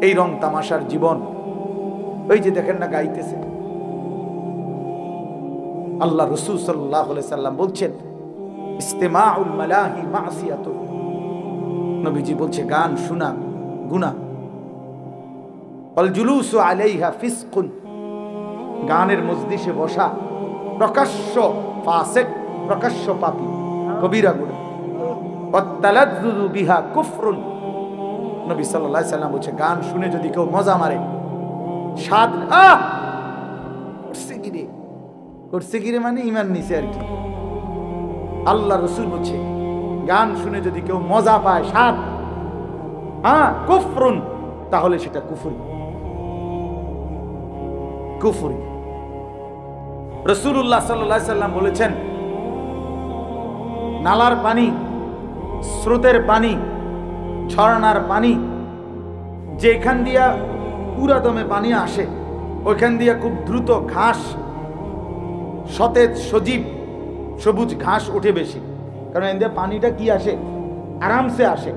এই রং তামাশার জীবন। ওই যে দেখেন না গাইতেছে, আল্লাহ রাসূল সাল্লাল্লাহু আলাইহি সাল্লাম বলছেন ইস্তিমাউল মালাহি মাসিয়াতুন, নবীজি বলছে গান শোনা গুনাহ, ওয়াল জুলুসু আলাইহা ফিসকুন, গানের মজলিসে বসা প্রকাশ্য ফাসিক, প্রকাশ্য পাপী, কবিরা গুনাহ, ওয়াত তালাজ্জুযু বিহা কুফরুন, নবী সাল্লাল্লাহু আলাইহি সাল্লাম বলছে গান শুনে যদি কেউ মজা মারে, স্বাদ করছে কি রে মানে ঈমান নিছে আর কি। আল্লাহ রাসূল বলছে গান শুনে যদি কেউ মজা পায়, স্বাদ, কুফরুন, তাহলে সেটা কুফরি। কুফরি। রাসূলুল্লাহ সাল্লাল্লাহু আলাইহি সাল্লাম বলেছেন নালার পানি, স্রোতের পানি, ঝর্ণার পানি, যেখান দিয়া পুরা দমে পানি আসে, ওইখান দিয়া খুব দ্রুত ঘাস, সতেজ সজীব সবুজ ঘাস উঠে বেশি, কারণ এর দিয়ে পানিটা কি আসে, আরামসে আসে।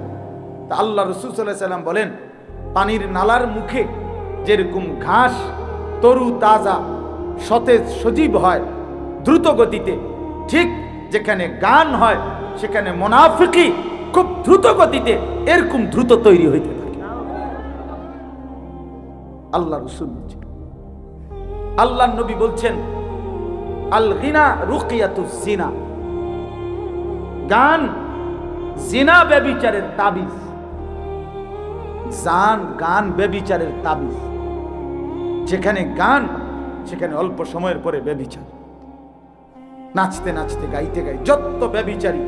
তা আল্লাহ রাসূল সাল্লাল্লাহু আলাইহি সাল্লাম বলেন পানির নালার মুখে যেরকম ঘাস তরু তাজা সতেজ সজীব হয় দ্রুত গতিতে, ঠিক যেখানে গান হয় সেখানে মুনাফিকি খুব দ্রুত গতিতে এরকম দ্রুত তৈরি হইতে থাকে। আল্লাহ রাসূল বলছেন, আল্লাহ নবী বলছেন আল গিনা রুকিয়াতুজ জিনা, গান জিনা ব্যভিচারের তাবিজ। গান ব্যভিচারের তাবিজ, যেখানে গান সেখানে অল্প সময়ের পরে ব্যভিচার, নাচতে নাচতে গাইতে গাই যত ব্যভিচারী,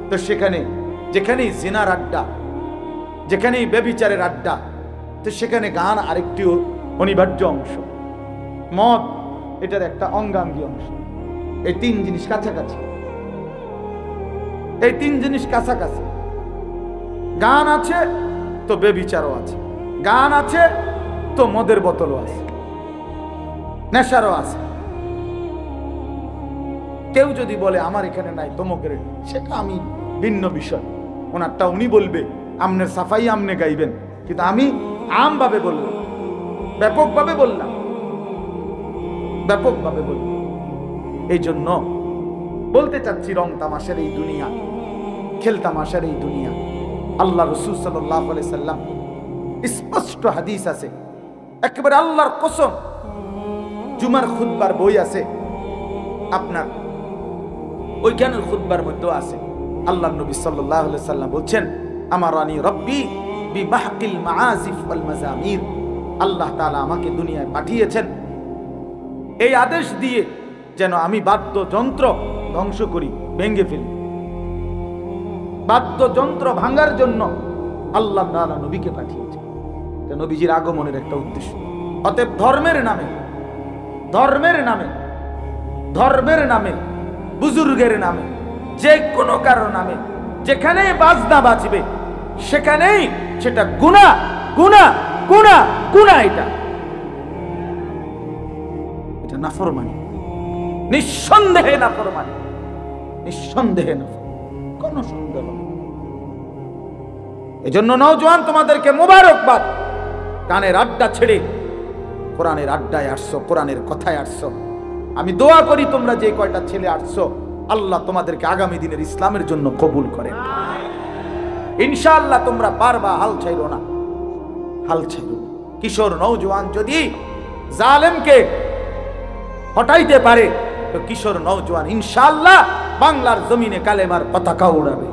তো সেখানে যেখানেই জিনার আড্ডা, যেখানেই ব্যভিচারের আড্ডা, তো সেখানে গান আরেকটি অনিবার্য অংশ, মদ এটার একটা অঙ্গাঙ্গী অংশ। এই তিন জিনিস কাছাকাছি, এই তিন জিনিস কাছাকাছি। গান আছে তো ব্যভিচারও আছে, গান আছে তো মদের বোতলও আছে, নেশারও আছে। কেউ যদি বলে আমার এখানে নাই তমকের, সেটা আমি ভিন্ন বিষয়, ওনারটা উনি বলবে, আমনের সাফাই আমনে গাইবেন, কিন্তু আমি আমভাবে বললাম, ব্যাপকভাবে বললাম, ব্যাপকভাবে বললাম। এই জন্য বলতে চাচ্ছি রং তামাশার এই দুনিয়া, খেল তামাশার এই দুনিয়া, আল্লাহ রাসূল সাল্লাল্লাহু আলাইহি সাল্লাম স্পষ্ট হাদিস আছে, একেবারে আল্লাহর কসম, জুমার খুতবার বই আছে আপনার, ওইখানের খুতবার মধ্যে আছে আল্লাহ নবী সাল্লাল্লাহু আলাইহি সাল্লাম বলছেন আমারানি রব্বি বিমাহকিল মাআজিফ ওয়াল মাজামির, আল্লাহ তাআলা আমাকে দুনিয়ায় পাঠিয়েছেন এই আদেশ দিয়ে যেন আমি বাদ্যযন্ত্র ধ্বংস করি, ভেঙে ফেলি। বাদ্যযন্ত্র ভাঙার জন্য আল্লাহ তাআলা নবীকে পাঠিয়েছেন, এটা নবীজির আগমনের একটা উদ্দেশ্য। অতএব ধর্মের নামে, ধর্মের নামে, ধর্মের নামে, বুজুর্গের নামে, যে কোনো কারো নামে যেখানেই বাজনা বাজবে সেখানেই সেটা গুনাহ, গুনাহ, গুনাহ, গুনাহ। এটা নাফরমানি, নিঃসন্দেহে নাফরমানি, নিঃসন্দেহে নাফরমানি, কোন সন্দেহ নেই। এজন্য নওজোয়ান তোমাদেরকে মোবারকবাদ, কানের আড্ডা ছেড়ে কোরআনের আড্ডায় আসছো, কোরআনের কথায় আসছো। আমি দোয়া করি তোমরা যে কয়টা ছেলে আসছো, আল্লাহ তোমাদেরকে আগামী দিনের ইসলামের জন্য কবুল করেন ইনশাআল্লাহ। তোমরা পারবা, হাল ছাইরো না, হাল ছাইরো। কিশোর নওজোয়ান যদি জালেমকে হটাইতে পারে তো কিশোর নওজোয়ান ইনশাআল্লাহ বাংলার জমিনে কালেমার পতাকা উড়াবে,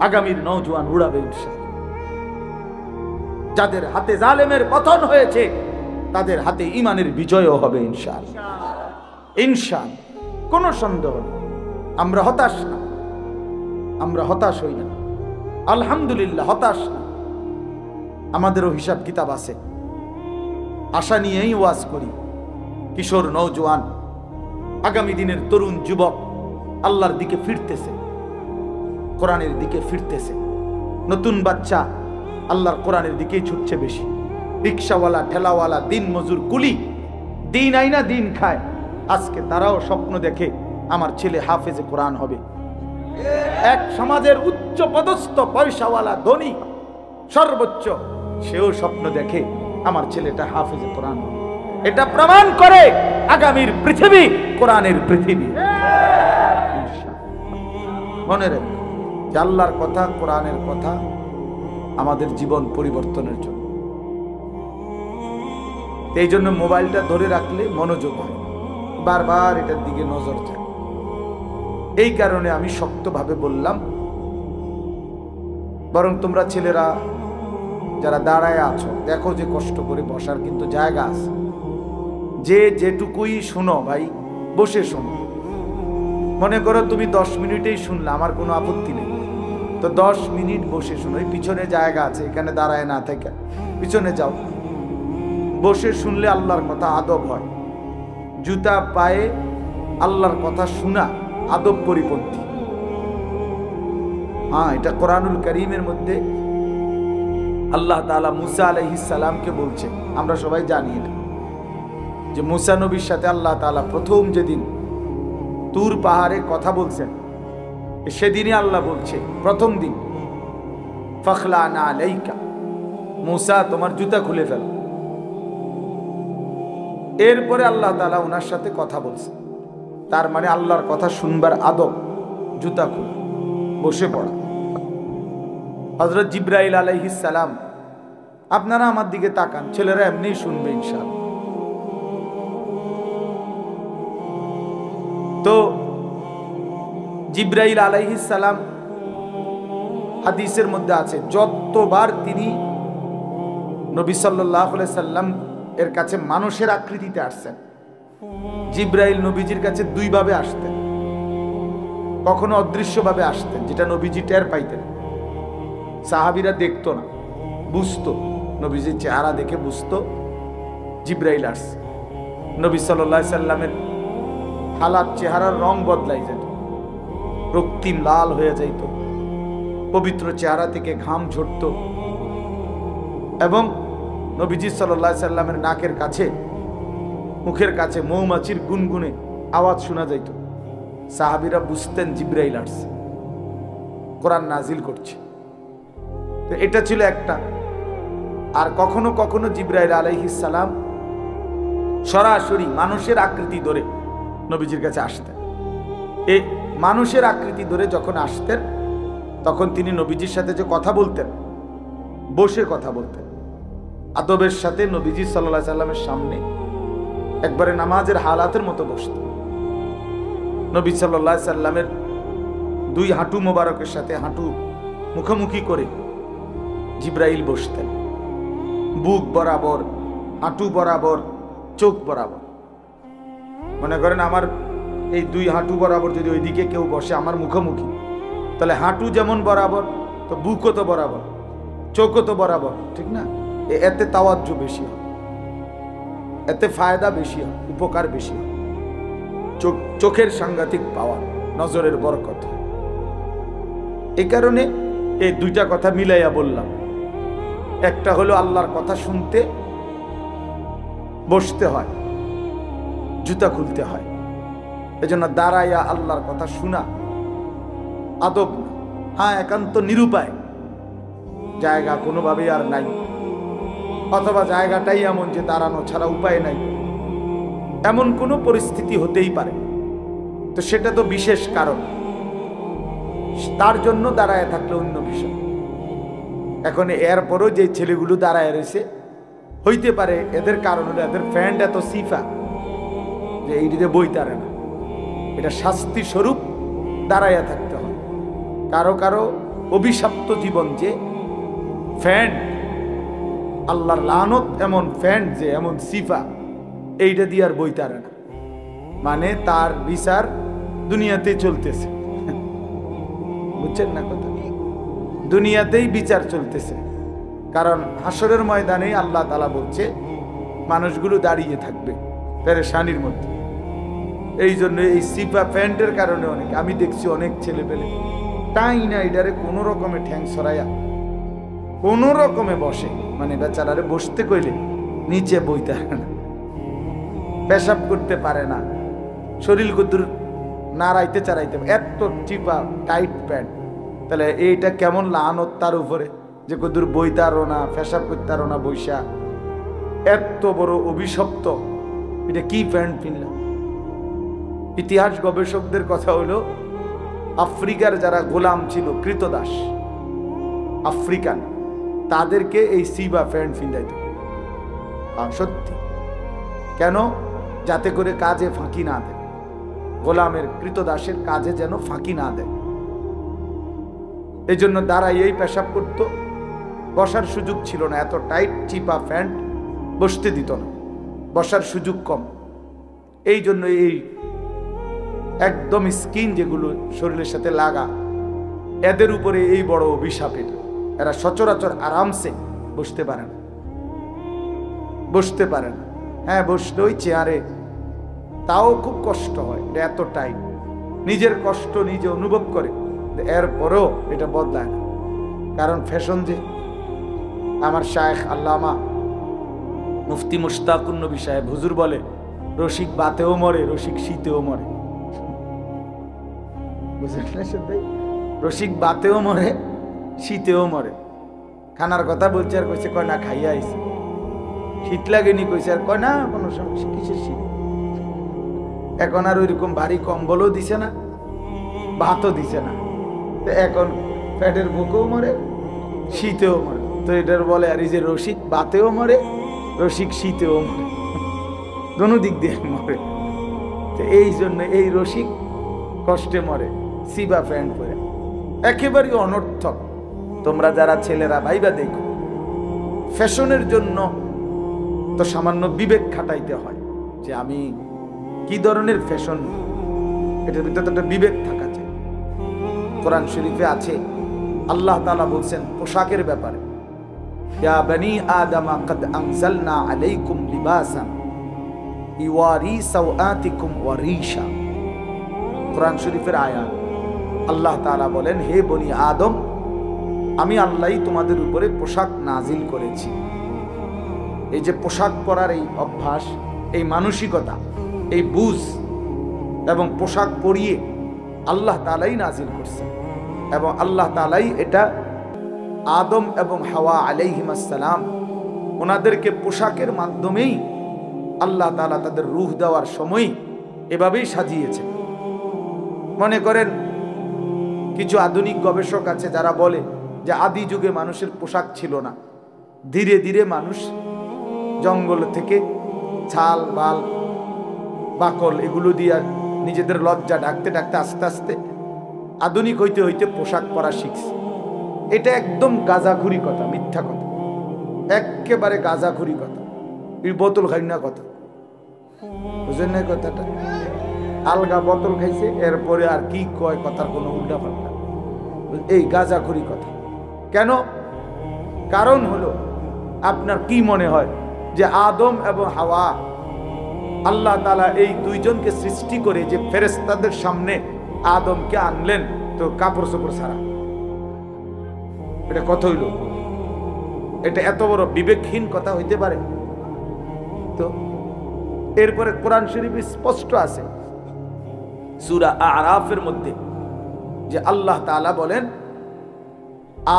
আগামীর নওজোয়ান উড়াবে ইনশাআল্লাহ। যাদের হাতে জালেমের পতন হয়েছে তাদের হাতে ঈমানের বিজয়ও হবে ইনশাআল্লাহ, ইনশাআল্লাহ, কোনো সন্দেহ নেই। আমরা হতাশ না, আমরা হতাশ হই না, আলহামদুলিল্লাহ হতাশ না। আমাদেরও হিসাব কিতাব আছে, আশা নিয়েই ওয়াজ করি। কিশোর নওজোয়ান, আগামী দিনের তরুণ যুবক আল্লাহর দিকে ফিরতেছে, কোরআনের দিকে ফিরতেছে। নতুন বাচ্চা আল্লাহর কোরআনের দিকেই ছুটছে বেশি। রিক্সাওয়ালা, ঠেলাওয়ালা, দিন মজুর, কুলি, দিন আইনা দিন খায়, আজকে তারাও স্বপ্ন দেখে আমার ছেলে হাফেজে কোরআন হবে। এক সমাজের উচ্চ পদস্থ পয়সাওয়ালা ধনী সর্বোচ্চ, সেও স্বপ্ন দেখে আমার ছেলেটা হাফেজে কোরআন। এটা প্রমাণ করে আগামীর পৃথিবী কোরআনের পৃথিবী। মনে রেখো যে আল্লাহর কথা, কোরআনের কথা আমাদের জীবন পরিবর্তনের জন্য। এই জন্য মোবাইলটা ধরে রাখলে মনোযোগ হয়, বারবার এটার দিকে নজর যায়। এই কারণে আমি শক্তভাবে বললাম, বরং তোমরা ছেলেরা যারা দাঁড়ায় আছো, দেখো যে কষ্ট করে বসার কিন্তু জায়গা আছে। যে যেটুকুই শোনো ভাই, বসে শোনো। মনে করো তুমি 10 মিনিটেই শুনলে, আমার কোনো আপত্তি নেই, তো 10 মিনিট বসে শোনো। এই পিছনে জায়গা আছে, এখানে দাঁড়ায় না থেকে পিছনে যাও, বসে শুনলে আল্লাহর কথা আদব হয়। জুতা পায়ে আল্লাহর কথা শোনা আদব পরিপন্থী। হ্যাঁ, এটা কোরআনুল কারীমের মধ্যে আল্লাহ তাআলা মুসা আলাইহিস সালামকে বলছে। আমরা সবাই জানি এটা, যে মুসা নবীর সাথে আল্লাহ তাআলা প্রথম যেদিন তুর পাহাড়ে কথা বলছেন, সেদিনই আল্লাহ বলছে প্রথম দিন, ফাখলানা আলাইকা, মুসা তোমার জুতা খুলে ফেলো। এরপরে আল্লাহ তাআলা ওনার সাথে কথা বলছে। তার মানে আল্লাহর কথা শুনবার আদব জুতা খুলে বসে পড়া। হযরত জিবরাইল আলাইহিস সালাম, আপনারা আমার দিকে তাকান, ছেলেরা এমনিই শুনবে ইনশাআল্লাহ। তো জিবরাইল আলাইহিস সালাম, হাদিসের মধ্যে আছে, যতবার তিনি নবী সাল্লাল্লাহু আলাইহি সাল্লাম এর কাছে মানুষের আকৃতিতে আসছেন, জিবরাইল নবীজির কাছে দুই ভাবে আসতেন। কখনো অদৃশ্যভাবে আসতেন, যেটা নবীজি টের পাইতেন, সাহাবীরা দেখতো না, বুঝতো, নবীজির চেহারা দেখে বুঝতো জিবরাইল আসছে। নবী সাল্লাল্লাহু আলাইহি সাল্লামের হালাত, চেহারার রং বদলাই যেত, রক্তিম লাল হয়ে যাইত, পবিত্র চেহারা থেকে ঘাম ঝরত, এবং নবীজি সাল্লাল্লাহু আলাইহি সাল্লামের নাকের কাছে, মুখের কাছে মৌমাছির গুনগুনে আওয়াজ শোনা যাইত। সাহাবীরা বুঝতেন জিবরাইল আসছে, কোরআন নাজিল করছে। তো এটা ছিল একটা। আর কখনো কখনো জিবরাইল আলাইহিস সালাম সরাসরি মানুষের আকৃতি ধরে নবীজির কাছে আসতেন। এই মানুষের আকৃতি ধরে যখন আসতেন, তখন তিনি নবীজির সাথে যে কথা বলতেন, বসে কথা বলতেন আদবের সাথে। নবীজি সাল্লাল্লাহু আলাইহি সাল্লামের সামনে একবারে নামাজের হালাতের মতো বসতেন। নবী সাল্লাল্লাহু আলাইহি সাল্লামের দুই হাঁটু মোবারকের সাথে হাঁটু মুখোমুখি করে জিবরাইল বসতেন, বুক বরাবর, হাঁটু বরাবর, চোখ বরাবর। মনে করেন আমার এই দুই হাঁটু বরাবর যদি ওইদিকে কেউ বসে আমার মুখোমুখি, তাহলে হাঁটু যেমন বরাবর, তো বুকও তো বরাবর, চোখও তো বরাবর, ঠিক না? এতে তাওয়াজ্জু বেশি হয়, এতে ফায়দা বেশি হয়, উপকার বেশি হয়, চোখের সাংঘাতিক পাওয়ার, নজরের বরকত। এই কারণে এই দুইটা কথা মিলাইয়া বললাম। একটা হলো আল্লাহর কথা শুনতে বসতে হয়, জুতা খুলতে হয়। এজন্য দাঁড়াইয়া আল্লাহর কথা শোনা আদব না। হ্যাঁ, একান্ত নিরুপায়, জায়গা কোনোভাবেই আর নাই, অথবা জায়গাটাই এমন যে দাঁড়ানো ছাড়া উপায় নাই, এমন কোনো পরিস্থিতি হতেই পারে। তো সেটা তো বিশেষ কারণ, তার জন্য দাঁড়ায় থাকলে অন্য বিষয়। এখন এরপরও যে ছেলেগুলো দাঁড়ায় রয়েছে, হইতে পারে এদের কারণ হলো এদের ফ্যান্ড এত সিফা যে এইটিতে বইতারে না। এটা শাস্তি স্বরূপ দাঁড়াইয়া থাকতে হয়। কারো কারো অভিশপ্ত জীবন যে ফ্যান্ড, আল্লাহর লানত এমন ফ্যান্ড যে এমন সিফা, এইটা দিয়ে আর বইতারে না। মানে তার বিচার দুনিয়াতেই চলতেছে, বুঝছেন না কথা? দুনিয়াতেই বিচার চলতেছে। কারণ হাসরের ময়দানে আল্লাহ তাআলা বলছে মানুষগুলো দাঁড়িয়ে থাকবে পেরেশানির মধ্যে। এই জন্য এই সিফা প্যান্টের কারণে অনেক, আমি দেখছি অনেক ছেলে পেলে তাই না এটারে কোনো রকমে ঠ্যাং সরাইয়া কোনো রকমে বসে, মানে বেচারারে বসতে কইলে নিচে বইতে পারে না, পেশাব করতে পারে না, শরীর কুদুর নাড়াইতে চাড়াইতে, এত চিপা টাইট প্যান্ট। তাহলে এইটা কেমন লানত তার উপরে। যে কদূর বইতারও না, পেশাব করতারও না বৈশা, এত বড় অভিশপ্ত, এটা কি প্যান্ট কিনলাম? ইতিহাস গবেষকদের কথা হলো, আফ্রিকার যারা গোলাম ছিল, কৃতদাস আফ্রিকান, তাদেরকে এই সিবা প্যান্ট ফিন্দাইত। সত্যি। কেন? যাতে করে কাজে ফাঁকি না দেয়, গোলামের কৃতদাসের কাজে যেন ফাঁকি না দেয়। এই জন্য দাঁড়াই এই পেশাব করত, বসার সুযোগ ছিল না, এত টাইট চিপা প্যান্ট বসতে দিত না, বসার সুযোগ কম। এই জন্য এই একদম স্কিন যেগুলো শরীরের সাথে লাগা, এদের উপরে এই বড় অভিশাপ। এটা এরা সচরাচর আরামসে বসতে পারে না, বসতে পারে না। হ্যাঁ, বসলে ওই চেয়ারে, তাও খুব কষ্ট হয়, এটা এত টাইট। নিজের কষ্ট নিজে অনুভব করে, এরপরেও এটা বদলায় না, কারণ ফ্যাশন যে। আমার শায়েখ আল্লামা মুফতি মুশতাকুন নবী সাহেব হুজুর বলে, রসিক বাতেও মরে, রসিক শীতেও মরে। বুঝলেন? রসিক বাতেও মরে, শীতেও মরে। খানার কথা বলছে আর কইছে, কয় না খাইয়া আইছে। শীত লাগেনি কইছে, আর কয় না কোনো সমস্যা, কিসের শীত। এখন আর ওইরকম ভারী কম্বলও দিছে না, ভাতও দিছে না, তো এখন পেটের বুকেও মরে, শীতেও মরে। তো এটার বলে আর এই যে রসিক বাতেও মরে, রসিক শীতেও মরে, দোনো দিক দিয়ে মরে। তো এই জন্য এই রসিক কষ্টে মরে সিবা প্যান্ট পরে, একেবারেই অনর্থক। তোমরা যারা ছেলেরা ভাইবা দেখো, ফ্যাশনের জন্য তো সামান্য বিবেক খাটাইতে হয়, যে আমি কি ধরনের ফ্যাশন, এটার ভিতরে একটা বিবেক থাকা চাই। কোরআন শরীফে আছে, আল্লাহ তাআলা বলছেন পোশাকের ব্যাপারে, ইয়া বনি আদম قد انزلنا عليكم لباسا يواري سوآتكم وريشا। কোরআন শরীফের আয়াত। আল্লাহ তাআলা বলেন, হে বনি আদম, আমি আল্লাহই তোমাদের উপরে পোশাক নাজিল করেছি। এই যে পোশাক পরার এই অভ্যাস, এই মানসিকতা, এই বুঝ এবং পোশাক পরিয়ে আল্লাহ তাআলাই নাজিল করছেন, এবং আল্লাহ তাআলাই এটা আদম এবং হাওয়া আলাইহিস সালাম ওনাদেরকে পোশাকের মাধ্যমেই আল্লাহ তাআলা তাদের রূহ দেওয়ার সময় এভাবেই সাজিয়েছে। মনে করেন কিছু আধুনিক গবেষক আছে যারা বলে যে আদি যুগে মানুষের পোশাক ছিল না, ধীরে ধীরে মানুষ জঙ্গল থেকে ছাল বাল বাকল এগুলো দিয়ে নিজেদের লজ্জা ঢাকতে ঢাকতে আস্তে আস্তে আধুনিক হইতে হইতে পোশাক পরা শিখছে। এটা একদম গাঁজাখুরি কথা, মিথ্যা কথা, একেবারে গাঁজাখুরি কথা, এই বোতল খাই না কথা, বুঝেন না কথাটা? আলগা বোতল খাইছে, এরপরে আর কি কয় কথার কোনো উল্টা পাল্টা, এই গাঁজাখুরি কথা। কেন? কারণ হলো, আপনার কি মনে হয় যে আদম এবং হাওয়া আল্লাহ তাআলা এই দুইজনকে সৃষ্টি করে যে ফেরেশতাদের সামনে আদমকে আনলেন তো কাপড় চোপড় ছাড়া? এটা কথা হইল? এটা এত বড় বিবেকহীন কথা হইতে পারে? তো এরপরে কোরআন শরীফ স্পষ্ট আছে সূরা আরাফের মধ্যে, যে আল্লাহ তাআলা বলেন,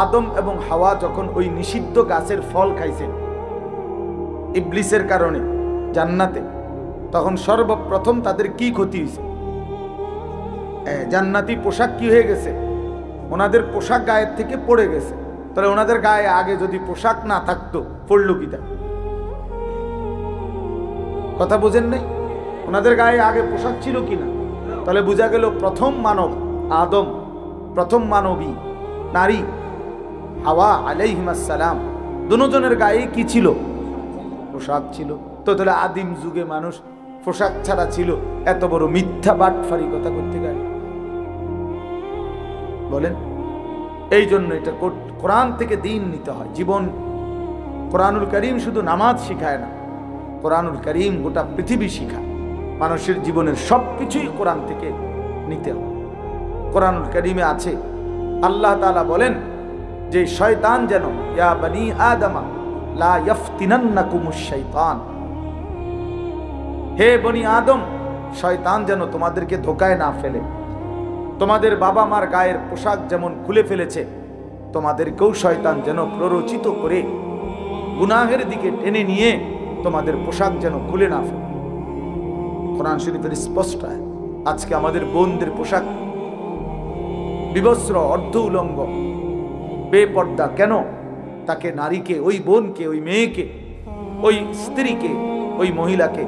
আদম এবং হাওয়া যখন ওই নিষিদ্ধ গাছের ফল খাইছে ইবলিসের কারণে জান্নাতে, তখন সর্বপ্রথম তাদের কি ক্ষতি হয়েছে? জান্নাতি পোশাক কি হয়ে গেছে? ওনাদের পোশাক গায়ের থেকে পড়ে গেছে। তাহলে ওনাদের গায়ে আগে যদি পোশাক না থাকতো, পড়লো কি? কথা বোঝেন নাই? ওনাদের গায়ে আগে পোশাক ছিল কিনা? তাহলে বোঝা গেল প্রথম মানব আদম, প্রথম মানবী নারী হাওয়া আলাইহিস সালাম, দুজনের গায়ে কি ছিল? পোশাক ছিল। তো তাহলে আদিম যুগে মানুষ পোশাক ছাড়া ছিল? এত বড় মিথ্যা বাটফারি কথা করতে গায় বলেন? এই জন্য এটা কোরআন থেকে দিন নিতে হয়, জীবন। কোরআনুল কারীম শুধু নামাজ শিখায় না, কোরআনুল কারীম গোটা পৃথিবী শিখায়। মানুষের জীবনের সবকিছুই কোরআন থেকে নিতে হয়। কোরআনুল কারীমে আছে, আল্লাহ তাআলা বলেন যে শয়তান যেন, ইয়া বনি আদম লা ইফতিনান্নাকুমুশ শাইতান, হে বনি আদম, শয়তান যেন তোমাদেরকে ধোকায় না ফেলে। তোমাদের বাবা মার গায়ের পোশাক যেমন খুলে ফেলেছে, তোমাদেরকেও শয়তান যেন প্ররোচিত করে গুনাহের দিকে টেনে নিয়ে তোমাদের পোশাক যেন খুলে না ফেলে। কোরআন শরীফের স্পষ্ট। আজকে আমাদের বোনদের পোশাক বিবস্ত্র, অর্ধ উলঙ্গ, বেপর্দা। কেন? তাকে, নারীকে, ওই বোনকে, ওই মেয়েকে, ওই স্ত্রীকে, ওই মহিলাকে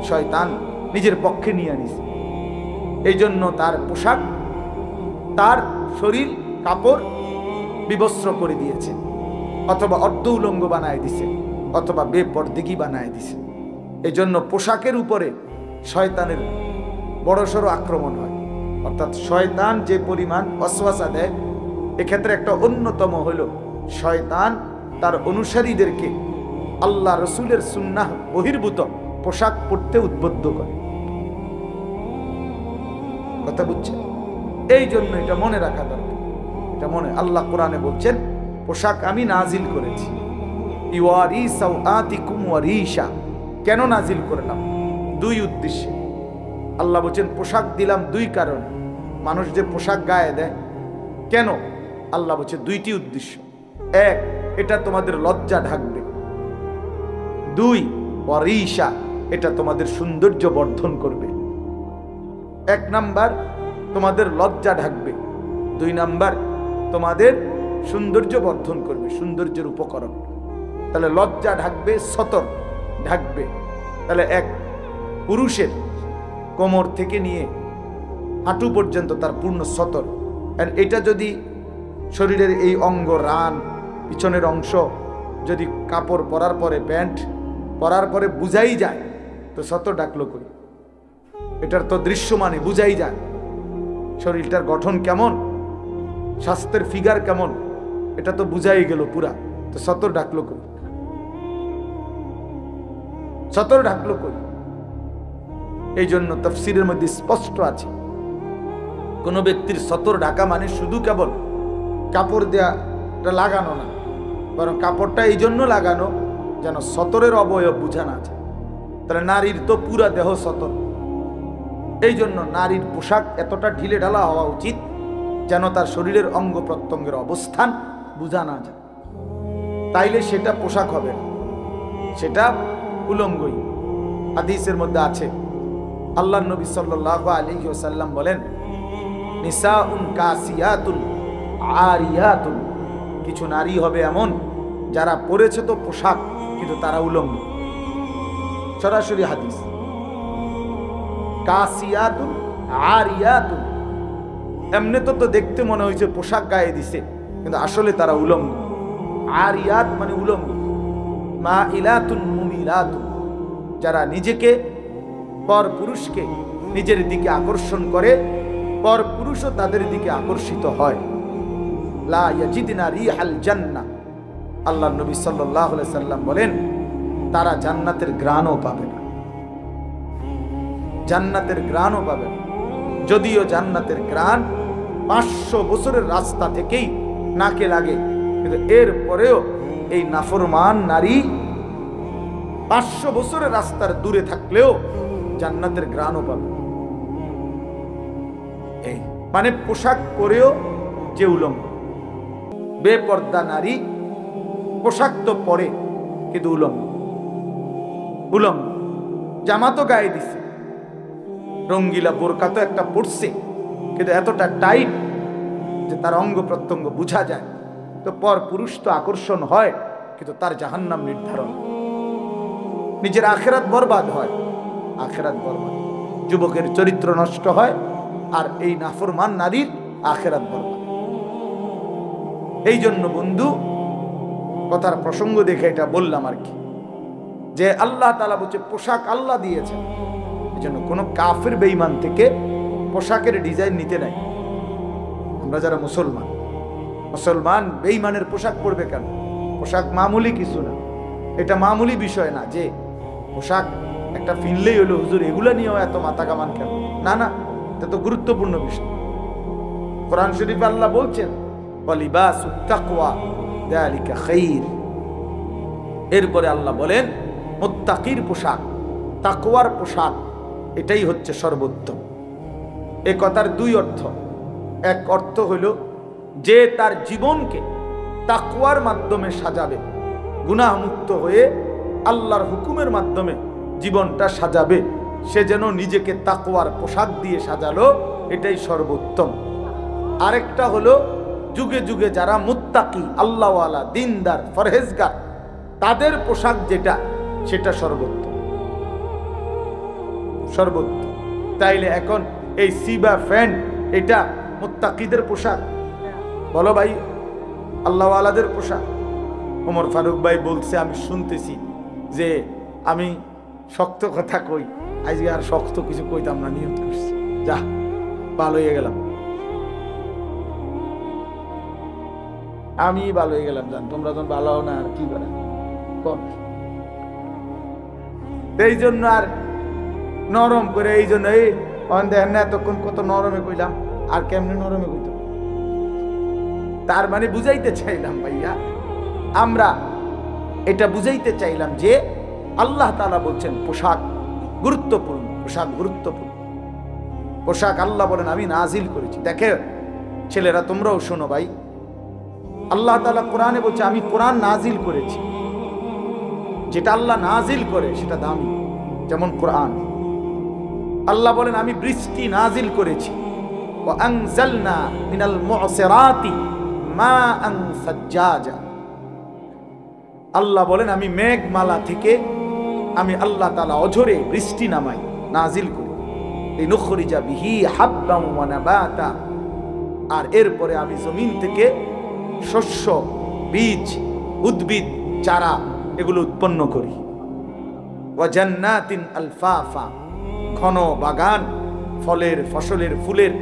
শয়তান নিজের পক্ষে নিয়ে আনিছে। এই জন্য তার পোশাক, তার শরীর কাপড় বিবস্ত্র করে দিয়েছে, অথবা অর্ধ উলঙ্গ বানায় দিছে, অথবা বেপরদিগি বানায় দিছে। এই জন্য পোশাকের উপরে শয়তানের বড়সড় আক্রমণ হয়। অর্থাৎ শয়তান যে পরিমাণ ওয়াসওয়াসা দেয়, এক্ষেত্রে একটা অন্যতম হলো শয়তান তার অনুসারীদেরকে আল্লাহ রসুলের সুন্নাহ বহির্ভূত পোশাক পরতে উদ্বুদ্ধ করে। কথা বুঝছেন? এই জন্য এটা মনে রাখা দরকার। এটা মনে, আল্লাহ কোরআনে বলছেন পোশাক আমি নাজিল করেছি। ইওয়ারি সাওআতিকুম ওয়ারিশা। কেন নাজিল করলাম? দুই উদ্দেশ্যে। আল্লাহ বলছেন পোশাক দিলাম দুই কারণে। মানুষ যে পোশাক গায়ে দেয় কেন? আল্লাহ বলছে দুইটি উদ্দেশ্য। এক, এটা তোমাদের লজ্জা ঢাকবে। দুই, ওয়ারিশা, এটা তোমাদের সৌন্দর্য বর্ধন করবে। এক নাম্বার, তোমাদের লজ্জা ঢাকবে। দুই নাম্বার, তোমাদের সৌন্দর্য বর্ধন করবে, সৌন্দর্যের উপকরণ। তাহলে লজ্জা ঢাকবে, সতর ঢাকবে। তাহলে এক পুরুষের কোমর থেকে নিয়ে হাঁটু পর্যন্ত তার পূর্ণ সতর। আর এটা যদি শরীরের এই অঙ্গ, রান, পিছনের অংশ যদি কাপড় পরার পরে, প্যান্ট পরার পরে বুঝাই যায়, তো সতর ঢাকলো করি? এটার তো দৃশ্যমানে বুঝাই যায় শরীরটার গঠন কেমন, স্বাস্থ্যের ফিগার কেমন, এটা তো বুঝাই গেল পুরা। তো সতর ঢাকলো করি? সতর ঢাকলো করি? এই জন্য তাফসীরের মধ্যে স্পষ্ট আছে, কোন ব্যক্তির সতর ঢাকা মানে শুধু কেবল কাপড় দেওয়াটা লাগানো না, বরং কাপড়টা এই জন্য লাগানো যেন সতরের অবয়ব বোঝা না যায়। তাহলে নারীর তো পুরা দেহ সতর। এই জন্য নারীর পোশাক এতটা ঢিলে ঢালা হওয়া উচিত যেন তার শরীরের অঙ্গ প্রত্যঙ্গের অবস্থান বোঝা না যায়। তাইলে সেটা পোশাক হবে না, সেটা উলঙ্গই। হাদিসের মধ্যে আছে, আল্লাহর নবী সাল্লাল্লাহু আলাইহি ওয়াসাল্লাম বলেন, নিসাউন কাসিয়াতুন আরিয়াতুন, কিছু নারী হবে এমন যারা পরেছে তো পোশাক কিন্তু তারা উলঙ্গ। সরাসরি হাদিস। কাসিয়াতুন আরিয়াতুন, এমনি তো দেখতে মনে হয়েছে পোশাক গায়ে দিছে, কিন্তু আসলে তারা উলঙ্গ। আরিয়াত মানে উলঙ্গ। মাইলাতুন মুমিলাতুন, যারা নিজেকে, পর পুরুষকে নিজের দিকে আকর্ষণ করে, পর পুরুষও তাদের দিকে আকর্ষিত হয়। লা ইয়াজিদনা রিহাল জান্নাহ, আল্লাহর নবী সাল্লাল্লাহু আলাইহি সাল্লাম বলেন তারা জান্নাতের ঘ্রাণও পাবে না। জান্নাতের ঘ্রাণও পাবে না। যদিও জান্নাতের ঘ্রাণ 500 বছরের রাস্তা থেকেই নাকে লাগে, কিন্তু এর পরেও এই নাফরমান নারী 500 বছরের রাস্তার দূরে থাকলেও জান্নাতের ঘ্রাণও পাবে। এই মানে পোশাক পরেও যে উলঙ্গ। বেপর্দা নারী পোশাক তো পরে কিন্তু উলঙ্গ। উলঙ্গ জামা তো গায়ে দিছে, রঙ্গিলা বোরকা তো একটা পড়ছে, কিন্তু এতটা টাইট যে তার অঙ্গ প্রত্যঙ্গ বোঝা যায়। তো পর পুরুষ তো আকর্ষণ হয়, কিন্তু তার জাহান্নাম নির্ধারণ। নিজের আখেরাত বরবাদ হয়, আখেরাত বরবাদ। যুবকের চরিত্র নষ্ট হয়, আর এই নাফরমান নারীর আখেরাত বরবাদ। এই জন্য বন্ধু, কথার প্রসঙ্গ দেখে এটা বললাম আর কি, যে আল্লাহ তাআলা বলছে পোশাক আল্লাহ দিয়েছেন। এই জন্য কোনো কাফের বেঈমান থেকে পোশাকের ডিজাইন নিতে নাই। আমরা যারা মুসলমান বেঈমানের পোশাক পরবে কেন? পোশাক মামুলি কিছু না, এটা মামুলি বিষয় না যে পোশাক একটা ফিনলেই হলো হুজুর এগুলা নিয়েও এত মাথা কামান কেন? না না, এটা তো গুরুত্বপূর্ণ বিষয়। কোরআন শরীফে আল্লাহ বলছেন ওয়ালিবাসুত তাকওয়া যালিকা খাইর। এরপরে আল্লাহ বলেন মুত্তাকির পোশাক, তাকওয়ার পোশাক, এটাই হচ্ছে সর্বোত্তম। এ কথার দুই অর্থ। এক অর্থ হলো যে তার জীবনকে তাকওয়ার মাধ্যমে সাজাবে, গুনাহ মুক্ত হয়ে আল্লাহর হুকুমের মাধ্যমে জীবনটা সাজাবে, সে যেন নিজেকে তাকওয়ার পোশাক দিয়ে সাজালো, এটাই সর্বোত্তম। আরেকটা হলো যুগে যুগে যারা মুত্তাকি, আল্লাহওয়ালা, দিনদার, ফরহেজগার, তাদের পোশাক যেটা, সেটা সর্বোত্তম, সর্বোত্তম। তাইলে এখন এই সিবা ফ্যান্ট এটা মুত্তাকিদের পোশাক? বলো ভাই, আল্লাহওয়ালাদের পোশাক? ওমর ফারুক ভাই বলছে, আমি শুনতেছি যে আমি শক্ত কথা কই, আজকে আর শক্ত কিছু কইতাম না, নিয়ত করছি, যা ভালো হয়ে গেলাম, আমি ভালো হয়ে গেলাম, জান তোমরা যখন ভালো হও না আর কি করে কোন। এই জন্য আর নরম করে, এই জন্য এই দেখেন না এতক্ষণ কত নরমে কইলাম, আর কেমনে নরমে কইতাম। তার মানে বুঝাইতে চাইলাম ভাইয়া, আমরা এটা বুঝাইতে চাইলাম যে আল্লাহ তাআলা বলছেন পোশাক গুরুত্বপূর্ণ, পোশাক গুরুত্বপূর্ণ। পোশাক আল্লাহ বলেন আমি নাজিল করেছি। দেখে ছেলেরা, তোমরাও শোনো ভাই, আল্লাহ তাআলা কোরআনে বলছে আমি কোরআন নাজিল করেছি। যেটা আল্লাহ নাজিল করে সেটা দামি, যেমন কোরআন। আল্লাহ বলেন আমি বৃষ্টি নাজিল করেছি, ওয়া আনজালনা মিনাল মু'সিরাতি মাআন সাজ্জাজা। আল্লাহ বলেন আমি মেঘমালা থেকে আমি আল্লাহ তাআলা অঝরে বৃষ্টি নামাই, নাজিল করি, লিনুখরিজা বিহি হাব্বান ওয়া নাবাতা। আর এরপরে আমি জমিন থেকে শস্য, বীজ, উদ্ভিদ, চারা এগুলো উৎপন্ন করি। ওয়া জান্নাতিন আলফাফা, ঘন বাগান, ফলের, ফসলের, ফুলের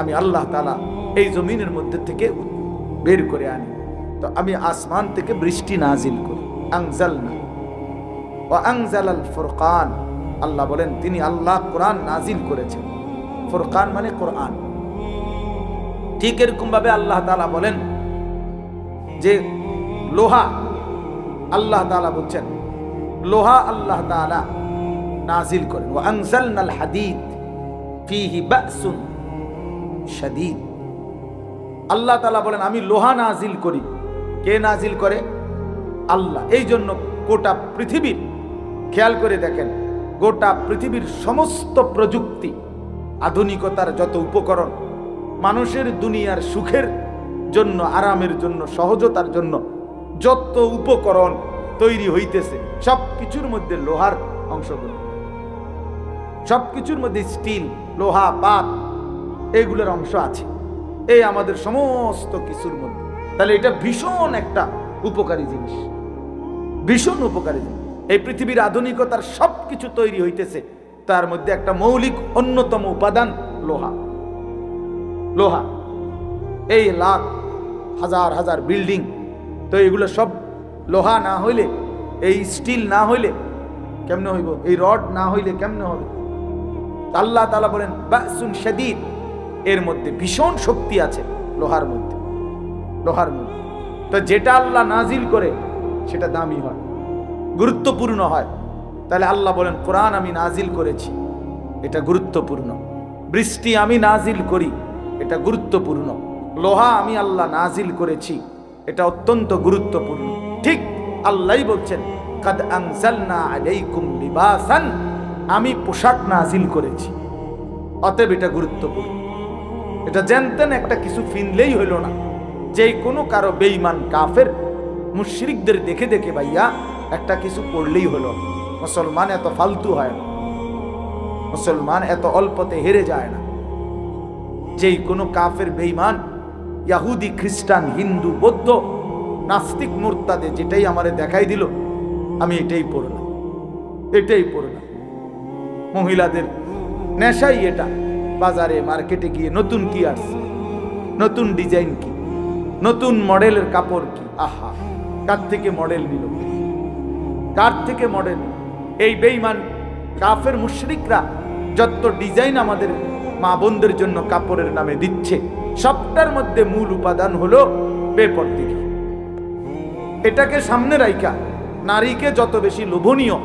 আমি আল্লাহ তাআলা এই জমিনের মধ্যে থেকে বের করে আনি। তো আমি আসমান থেকে বৃষ্টি নাজিল করি। আনজালনা ওয়া আনজালাল ফুরকান, আল্লাহ বলেন তিনি আল্লাহ কোরআন নাজিল করেছেন। ফুরকান মানে কোরআন। ঠিক এরকম ভাবে আল্লাহ তাআলা বলেন যে লোহা, আল্লাহ তাআলা বলছেন লোহা আল্লাহ তাআলা নাজিল করেন। ওয়া আনজালনাল হাদিদ ফীহি বাসুন শাদীদ। আল্লাহ তাআলা বলেন আমি লোহা নাজিল করি। কে নাজিল করে? আল্লাহ। এই জন্য গোটা পৃথিবীর, খেয়াল করে দেখেন, গোটা পৃথিবীর সমস্ত প্রযুক্তি, আধুনিকতার যত উপকরণ, মানুষের দুনিয়ার সুখের জন্য, আরামের জন্য, সহজতার জন্য যত উপকরণ তৈরি হইতেছে, সব কিছুর মধ্যে লোহার অংশগ্রহণ, সব কিছুর মধ্যে স্টিল, লোহা, পাত এগুলোর অংশ আছে এই আমাদের সমস্ত কিছুর মধ্যে। তাহলে এটা ভীষণ একটা উপকারী জিনিস, ভীষণ উপকারী জিনিস। এই পৃথিবীর আধুনিকতার সব কিছু তৈরি হইতেছে, তার মধ্যে একটা মৌলিক অন্যতম উপাদান লোহা। লোহা, এই লাখ হাজার হাজার বিল্ডিং, তো এগুলো সব লোহা না হইলে, এই স্টিল না হইলে কেমনে হইব? এই রড না হইলে কেমনে হবে? আল্লাহ তাআলা বলেন বাসুন শাদীদ, এর মধ্যে ভীষণ শক্তি আছে লোহার মধ্যে, লোহার মধ্যে। তো যেটা আল্লাহ নাজিল করে সেটা দামি হয়, গুরুত্বপূর্ণ হয়। তাহলে আল্লাহ বলেন কোরআন আমি নাজিল করেছি, এটা গুরুত্বপূর্ণ। বৃষ্টি আমি নাজিল করি, এটা গুরুত্বপূর্ণ। লোহা আমি আল্লাহ নাজিল করেছি, এটা অত্যন্ত গুরুত্বপূর্ণ। ঠিক আল্লাহই বলছেন কাদ আনজালনা আলাইকুম লিবাসান, আমি পোশাক নাজিল করেছি, অতএব এটা গুরুত্বপূর্ণ। এটা জানতেন, একটা কিছু ফিনলেই হইল না। যে কোনো কারো বেঈমান কাফের মুশরিকদের দেখে দেখে ভাইয়া একটা কিছু পড়লেই হলো। মুসলমান এত ফালতু হয় না, মুসলমান এত অল্পতে হেরে যায় না। যেই কোনো কাফের বেঈমান, ইহুদি, খ্রিস্টান, হিন্দু, বৌদ্ধ, নাস্তিক, মুরতাদে যেটাই আমারে দেখাই দিল, আমি এটাই পড়লাম, এটাই পড়লাম। মহিলাদের নেশাই এটা। বাজারে মার্কেটে গিয়ে নতুন কি আসছে, নতুন ডিজাইন কি, নতুন মডেলের কাপড় কি, আহা কার থেকে মডেল নিল, কার থেকে মডেল? এই বেঈমান কাফের মুশরিকরা যত ডিজাইন আমাদের মা বোনদের জন্য কাপড়ের নামে দিচ্ছে, সবটার মধ্যে মূল উপাদান হলো বেপরদিগি। এটাকে সামনে রাইখা নারীকে যত বেশি লোভনীয়,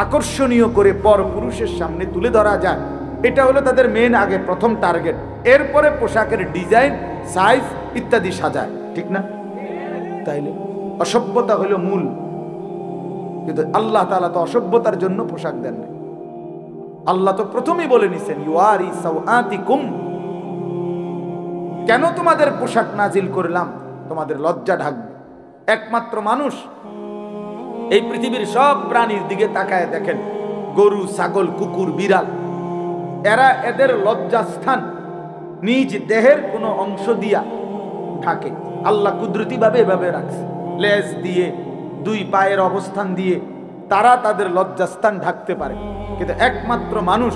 আকর্ষণীয় করে পর পুরুষের সামনে তুলে ধরা যায়, এটা হলো তাদের মেন আগে প্রথম টার্গেট। এরপরে পোশাকের ডিজাইন, সাইজ ইত্যাদি সাজায়, ঠিক না? তাইলে অসভ্যতা হলো মূল, কিন্তু আল্লাহ তাআলা তো অসভ্যতার জন্য পোশাক দেন না। আল্লাহ তো প্রথমেই বলে নিছেন ইউয়ারি সাওআতিকুম, কেন তোমাদের পোশাক নাজিল করলাম? তোমাদের লজ্জা ঢাকবে। একমাত্র মানুষ, এই পৃথিবীর সব প্রাণীর দিকে তাকায় দেখেন, গরু, ছাগল, কুকুর, বিড়াল, এরা এদের লজ্জাস্থান নিজ দেহের কোনো অংশ দিয়া ঢাকে। আল্লাহ কুদরতি ভাবে এভাবে রাখছে, লেজ দিয়ে, দুই পায়ের অবস্থান দিয়ে তারা তাদের লজ্জাস্থান ঢাকতে পারে। কিন্তু একমাত্র মানুষ,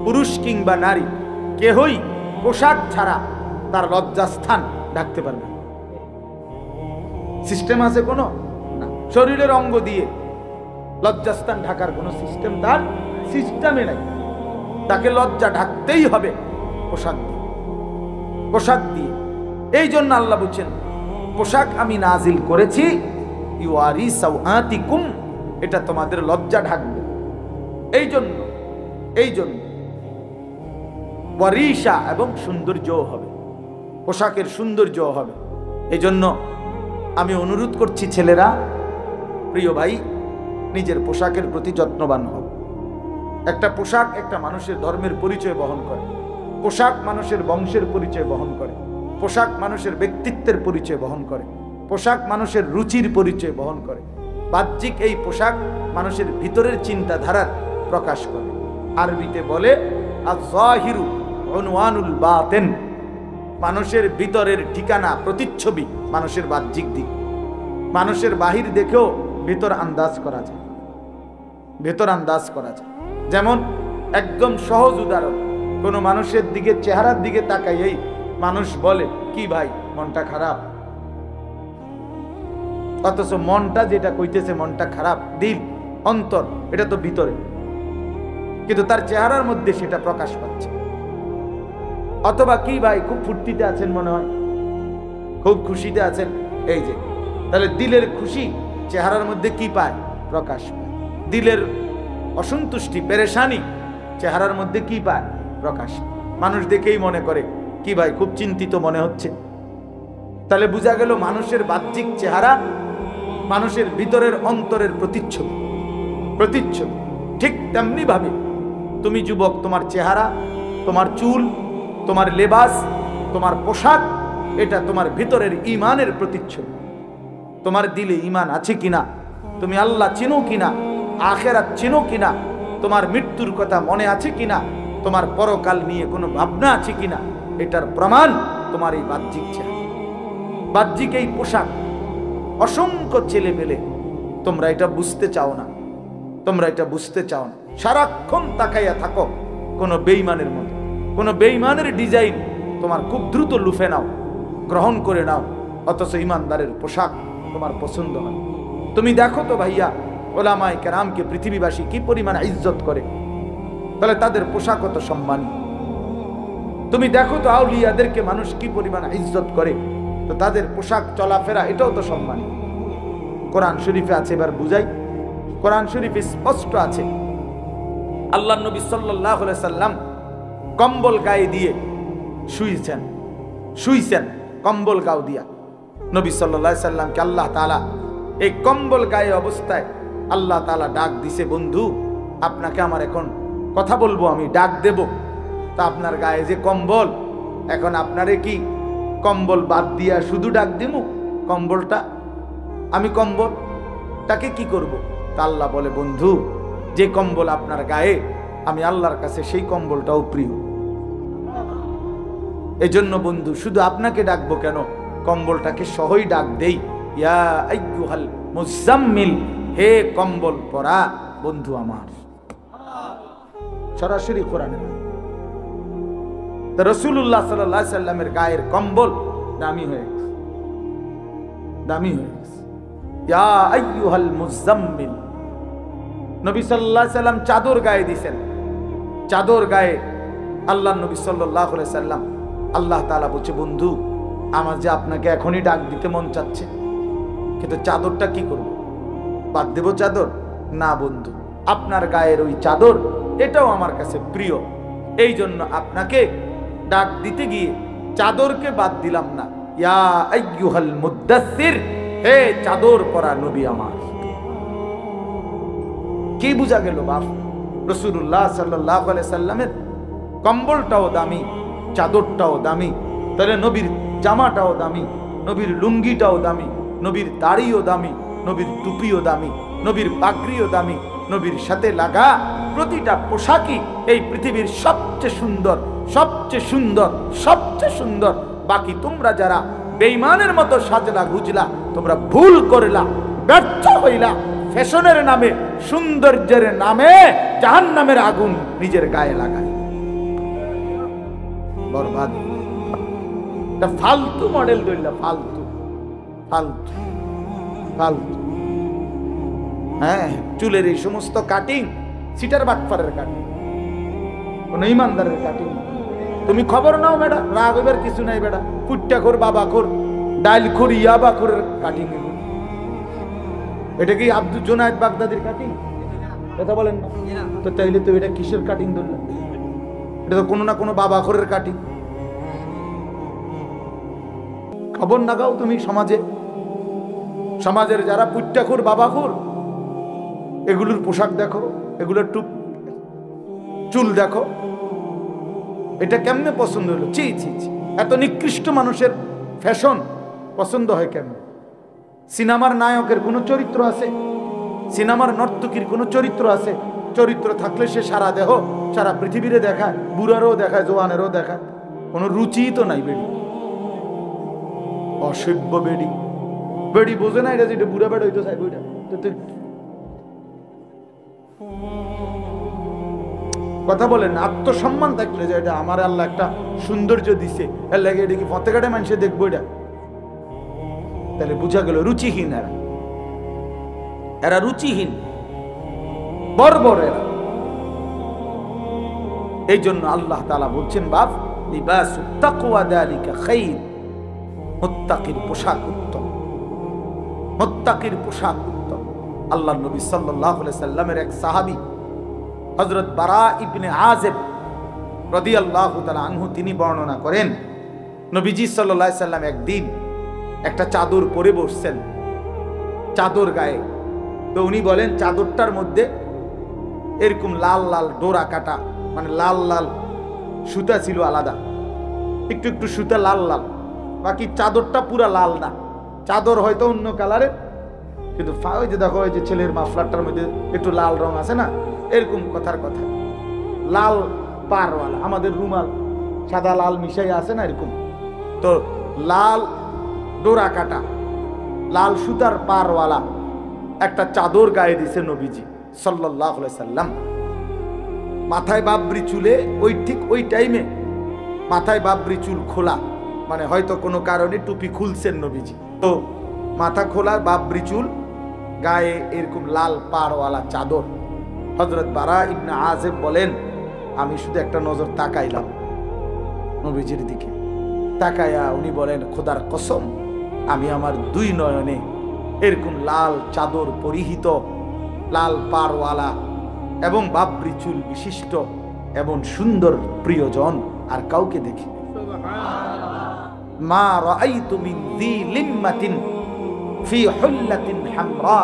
পুরুষ কিংবা নারী, কেহই পোশাক ছাড়া তার লজ্জাস্থান ঢাকতে পারবে না। সিস্টেম আছে কোনো না, শরীরের অঙ্গ দিয়ে লজ্জাস্থান ঢাকার কোনো সিস্টেম তার সিস্টেমে নাই। তাকে লজ্জা ঢাকতেই হবে পোশাক দিয়ে, পোশাক দিয়ে। এই জন্য আল্লাহ বলছেন পোশাক আমি নাজিল করেছি ইউয়ারি সাওআতিকুম, এটা তোমাদের লজ্জা ঢাকবে। এই জন্য ওয়ারিশা, এবং সৌন্দর্য হবে, পোশাকের সৌন্দর্য হবে। এই জন্য আমি অনুরোধ করছি ছেলেরা, প্রিয় ভাই, নিজের পোশাকের প্রতি যত্নবান হও। একটা পোশাক একটা মানুষের ধর্মের পরিচয় বহন করে, পোশাক মানুষের বংশের পরিচয় বহন করে, পোশাক মানুষের ব্যক্তিত্বের পরিচয় বহন করে, পোশাক মানুষের রুচির পরিচয় বহন করে। বাহ্যিক এই পোশাক মানুষের ভিতরের চিন্তাধারার প্রকাশ করে। আরবিতে বলে আয-যাহিরু উনওয়ানুল বাতিন, মানুষের ভিতরের ঠিকানা, প্রতিচ্ছবি মানুষের বাহ্যিক দিক। মানুষের বাহির দেখেও ভিতর আন্দাজ করা যায়, ভেতর আন্দাজ করা যায়। যেমন একদম সহজ উদাহরণ, কোনো মানুষের দিকে, চেহারার দিকে তাকাইয়েই মানুষ বলে কি ভাই মনটা খারাপ, অথচ মনটা যেটা কইতেছে মনটা খারাপ, দিল, অন্তর, এটা তো ভিতরে, কিন্তু তার চেহারার মধ্যে সেটা প্রকাশ পাচ্ছে। অথবা কি ভাই খুব ফুর্তিতে আছেন মনে হয়, খুব খুশিতে আছেন, এই যে, তাহলে দিলের খুশি চেহারার মধ্যে কি পায়? প্রকাশ পায়। দিলের অসন্তুষ্টি, পেরেশানি চেহারার মধ্যে কি পায়? প্রকাশ। মানুষ দেখেই মনে করে কি ভাই খুব চিন্তিত মনে হচ্ছে। তাহলে বোঝা গেল মানুষের বাহ্যিক চেহারা মানুষের ভিতরের অন্তরের প্রতিচ্ছবি। ঠিক তেমনি ভাবে তুমি যুবক, তোমার চেহারা, তোমার চুল, তোমার লেবাস, তোমার পোশাক, এটা তোমার ভিতরের ঈমানের প্রতিচ্ছবি। তোমার দিলে ঈমান আছে কিনা, তুমি আল্লাহ চিনো কিনা, আখিরাত চিনো কিনা, তোমার মৃত্যুর কথা মনে আছে কিনা, তোমার পরকাল নিয়ে কোনো ভাবনা আছে কিনা, এটার প্রমাণ তোমার এই বাহ্যিক চেহারা, বাহ্যিক এই পোশাক। অসংখ্য ছেলে পেলে তোমরা এটা বুঝতে চাও না, তোমরা এটা বুঝতে চাও না। সারাক্ষণ তাকাইয়া থাকো কোনো বেঈমানের মতো, কোনো বেঈমানের ডিজাইন তোমার খুব দ্রুত লুফে নাও, গ্রহণ করে নাও, অথচ ইমানদারের পোশাক তোমার পছন্দ হয়। তুমি দেখো তো ভাইয়া, ওলামায়ে কেরামকে পৃথিবীবাসী কি পরিমাণ ইজ্জত করে, তাহলে তাদের পোশাক কত সম্মানী। তুমি দেখো তো আউলিয়াদেরকে মানুষ কি পরিমাণ ইজ্জত করে, তো তাদের পোশাক চলাফেরা এটাও তো সম্মানী। কোরআন শরীফে আছে, এবার বুঝাই। কোরআন শরীফে স্পষ্ট আছে, আল্লাহ নবী সাল্লাল্লাহু আলাইহি সাল্লাম কম্বল গায়ে দিয়ে শুইছেন কম্বল গাও দিয়া। নবী সাল্লাল্লাহু আলাইহি সাল্লামকে আল্লাহ তাআলা এই কম্বল গায়ে অবস্থায় আল্লাহ তাআলা ডাক দিছে, বন্ধু আপনাকে আমার এখন কথা বলবো, আমি ডাক দেব, তা আপনার গায়ে যে কম্বল, এখন আপনারে কি কম্বল বাদ দিয়া শুধু ডাক দিমু? কম্বলটা আমি কম্বলটাকে কি করব? তা আল্লাহ বলে, বন্ধু যে কম্বল আপনার গায়ে, আমি আল্লাহর কাছে সেই কম্বলটাও প্রিয়। এজন্য বন্ধু শুধু আপনাকে ডাকবো কেন, কম্বলটাকে সহই ডাক দেই, ইয়া আইয়ুহাল মুজাম্মিল, হে কম্বল পরা বন্ধু আমার। সরাসরি কোরআনে রাসূলুল্লাহ সাল্লাল্লাহু আলাইহি সাল্লামের গায়ের কম্বল দামি হয়ে গেছে, দামি হয়ে গেছে। ইয়া আইয়ুহাল মুজাম্মিল, নবী সাল্লাল্লাহু আলাইহি সাল্লাম চাদর গায়ে দিয়েছেন, চাদর গায়ে আল্লাহ নবী সাল্লাল্লাহু আলাইহি সাল্লাম, আল্লাহ তাআলা বলছে, বন্ধু আমার যে আপনাকে এখনই ডাক দিতে মন চাচ্ছে, কিন্তু চাদরটা কি করব? বাদ দেব চাদর? না বন্ধু, আপনার গায়ের ওই চাদর এটাও আমার কাছে প্রিয়, এই জন্য আপনাকে ডাক দিতে গিয়ে চাদরকে বাদ দিলাম না। ইয়া আইয়ুহাল মুদ্দাসসির, হে চাদর পরা নবী আমার। কি বুঝা গেল বাপ? রাসূলুল্লাহ সাল্লাল্লাহু আলাইহি সাল্লামের কম্বলটাও দামি, চাদরটাও দামি, তাহলে নবীর জামাটাও দামি, নবীর লুঙ্গিটাও দামি, নবীর দাড়িও দামি, নবীর টুপিও দামি, নবীর পাগড়িও দামি, নবীর সাথে লাগা প্রতিটা পোশাকই এই পৃথিবীর সবচেয়ে সুন্দর, সবচেয়ে সুন্দর, সবচেয়ে সুন্দর। বাকি তোমরা যারা বেঈমানের মতো সাজলা গুজলা, তোমরা ভুল করলা, ব্যর্থ হইলা, ফ্যাশনের নামে, সৌন্দর্যের নামে জাহান্নামের আগুন নিজের গায়ে লাগায়, বরবাদ। এটা ফালতু মডেল ধরলা, ফালতু ফালতু ফালতু। হ্যাঁ, চুলের এই সমস্ত কাটিং সিটার বাটপারের কাটিং, কোন ইমানদারের কাটিং। তুমি খবর নাও বেটা, রাগ হইবার কিছু নাই বেটা। পুট্টা খোর, বাবা খোর, ডাইল খোর, ইয়াবা খোরের কাটিং। এটা কি আব্দুল জোনায়েদ বাগদাদির কাটিং? কথা বলেন না তো, তাইলে তো এটা কিসের কাটিং ধরলেন? এটা তো কোনো না কোনো বাবা খোরের কাটিং। খবর নাগাও তুমি সমাজে, সমাজের যারা পুট্টাখোর, বাবাখোর, এগুলোর পোশাক দেখো, এগুলোর চুল দেখো, এটা কেমনে পছন্দ হলো? ছি ছি ছি, এত নিকৃষ্ট মানুষের ফ্যাশন পছন্দ হয় কেন? সিনেমার নায়কের কোনো চরিত্র আছে? সিনেমার নর্তকীর কোনো চরিত্র আছে? চরিত্র থাকলে সে সারা দেহ, সারা পৃথিবীরে দেখায়, বুড়ারও দেখায়, জোয়ানেরও দেখায়। কোনো রুচিই তো নাই বেডি, অসভ্য বেডি। বেডি বোঝে না এটা যেটা বুড়া বেড়া হইতে চাইবে ওইটা। কথা বলেন, আত্মসম্মান থাকলে যে এটা আমার আল্লাহ একটা সৌন্দর্য দিছে, এর লাগে এটা কি ফতে কাটে মানুষে দেখবো এটা? তাহলে বুঝা গেল রুচিহীন এরা, এরা রুচিহীন, বর্বর এরা। এই জন্য আল্লাহ তাআলা বলছেন, বাপ লিবাসুত তাকওয়া যালিকা খায়র, মুত্তাকির পোশাক উত্তম, মুত্তাকির পোশাক উত্তম। আল্লাহর নবী সাল্লাল্লাহু আলাইহি সাল্লামের এক সাহাবী হযরত বারা ইবনে আযিব রাদিয়াল্লাহু তাআলা আনহু, তিনি বর্ণনা করেন, নবীজি সাল্লাল্লাহু আলাইহি সাল্লাম একদিন একটা চাদর পরে বসছেন, চাদর গায়ে। তো উনি বলেন চাদরটার মধ্যে এরকম লাল লাল ডোরা কাটা, মানে লাল লাল সুতা ছিল আলাদা, একটু একটু সুতা লাল লাল, বাকি চাদরটা পুরা লাল না। চাদর হয়তো অন্য কালারের, কিন্তু ওই যে দেখো, ওই যে ছেলের মাফলারটার মধ্যে একটু লাল রং আছে না, এরকম কথার কথা, লাল পারওয়ালা, আমাদের রুমাল সাদা লাল মিশাই আছে না, এরকম। তো লাল ডোরা কাটা, লাল সুতার পারওয়ালা একটা চাদর গায়ে দিছে নবীজি সাল্লাল্লাহু আলাইহি সাল্লাম। মাথায় বাবরি চুলে, ওই ঠিক ওই টাইমে মাথায় বাবরি চুল খোলা, মানে হয়তো কোনো কারণে টুপি খুলছেন নবীজি, তো মাথা খোলা, বাবরি চুল, গায়ে এরকম লাল পাড়ওয়ালা চাদর। হযরত বারা ইবনে আযিব বলেন, আমি শুধু একটা নজর তাকাইলাম নবীজির দিকে, তাকায়া উনি বলেন, খোদার কসম, আমি আমার দুই নয়নে এরকম লাল চাদর পরিহিত, লাল পাড়ওয়ালা এবং বাবরি চুল বিশিষ্ট এবং সুন্দর প্রিয়জন আর কাউকে দেখি। মা রাআইতু মিন যী লিম্মাতিন ফি হুল্লাতিন হামরা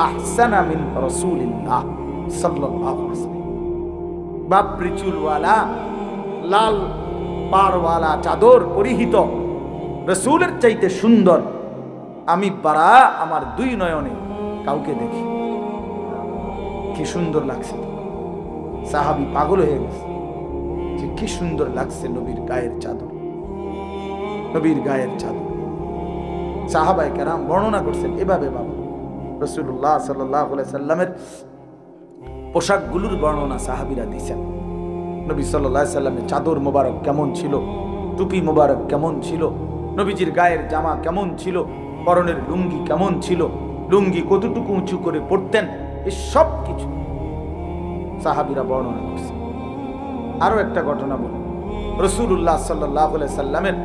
আহসানা মিন রাসূলিল্লাহ সাল্লাল্লাহু আলাইহি ওয়াসাল্লাম। বাবরি চুলওয়ালা, লাল পাড়ওয়ালা চাদর পরিহিত রাসূলের চাইতে সুন্দর আমি বারা আমার দুই নয়নে কাউকে দেখি। কি সুন্দর লাগছে, সাহাবী পাগল হয়ে গেছে যে কি সুন্দর লাগছে নবীর গায়ের চাদর, নবীর গায়ের চাদর। সাহাবায়ে কেরাম বর্ণনা করছেন এভাবে, বাবা রাসূলুল্লাহ সাল্লাল্লাহু আলাইহি সাল্লামের পোশাকগুলোর বর্ণনা সাহাবীরা দিয়েছেন। নবী সাল্লাল্লাহু আলাইহি সাল্লামের চাদর মোবারক কেমন ছিল, টুপি মোবারক কেমন ছিল, নবীজির গায়ের জামা কেমন ছিল, পরনের লুঙ্গি কেমন ছিল, লুঙ্গি কতটুকু উঁচু করে পড়তেন, এই সব কিছু সাহাবীরা বর্ণনা করছেন। আরো একটা ঘটনা বলি, রাসূলুল্লাহ সাল্লাল্লাহু আলাইহি সাল্লামের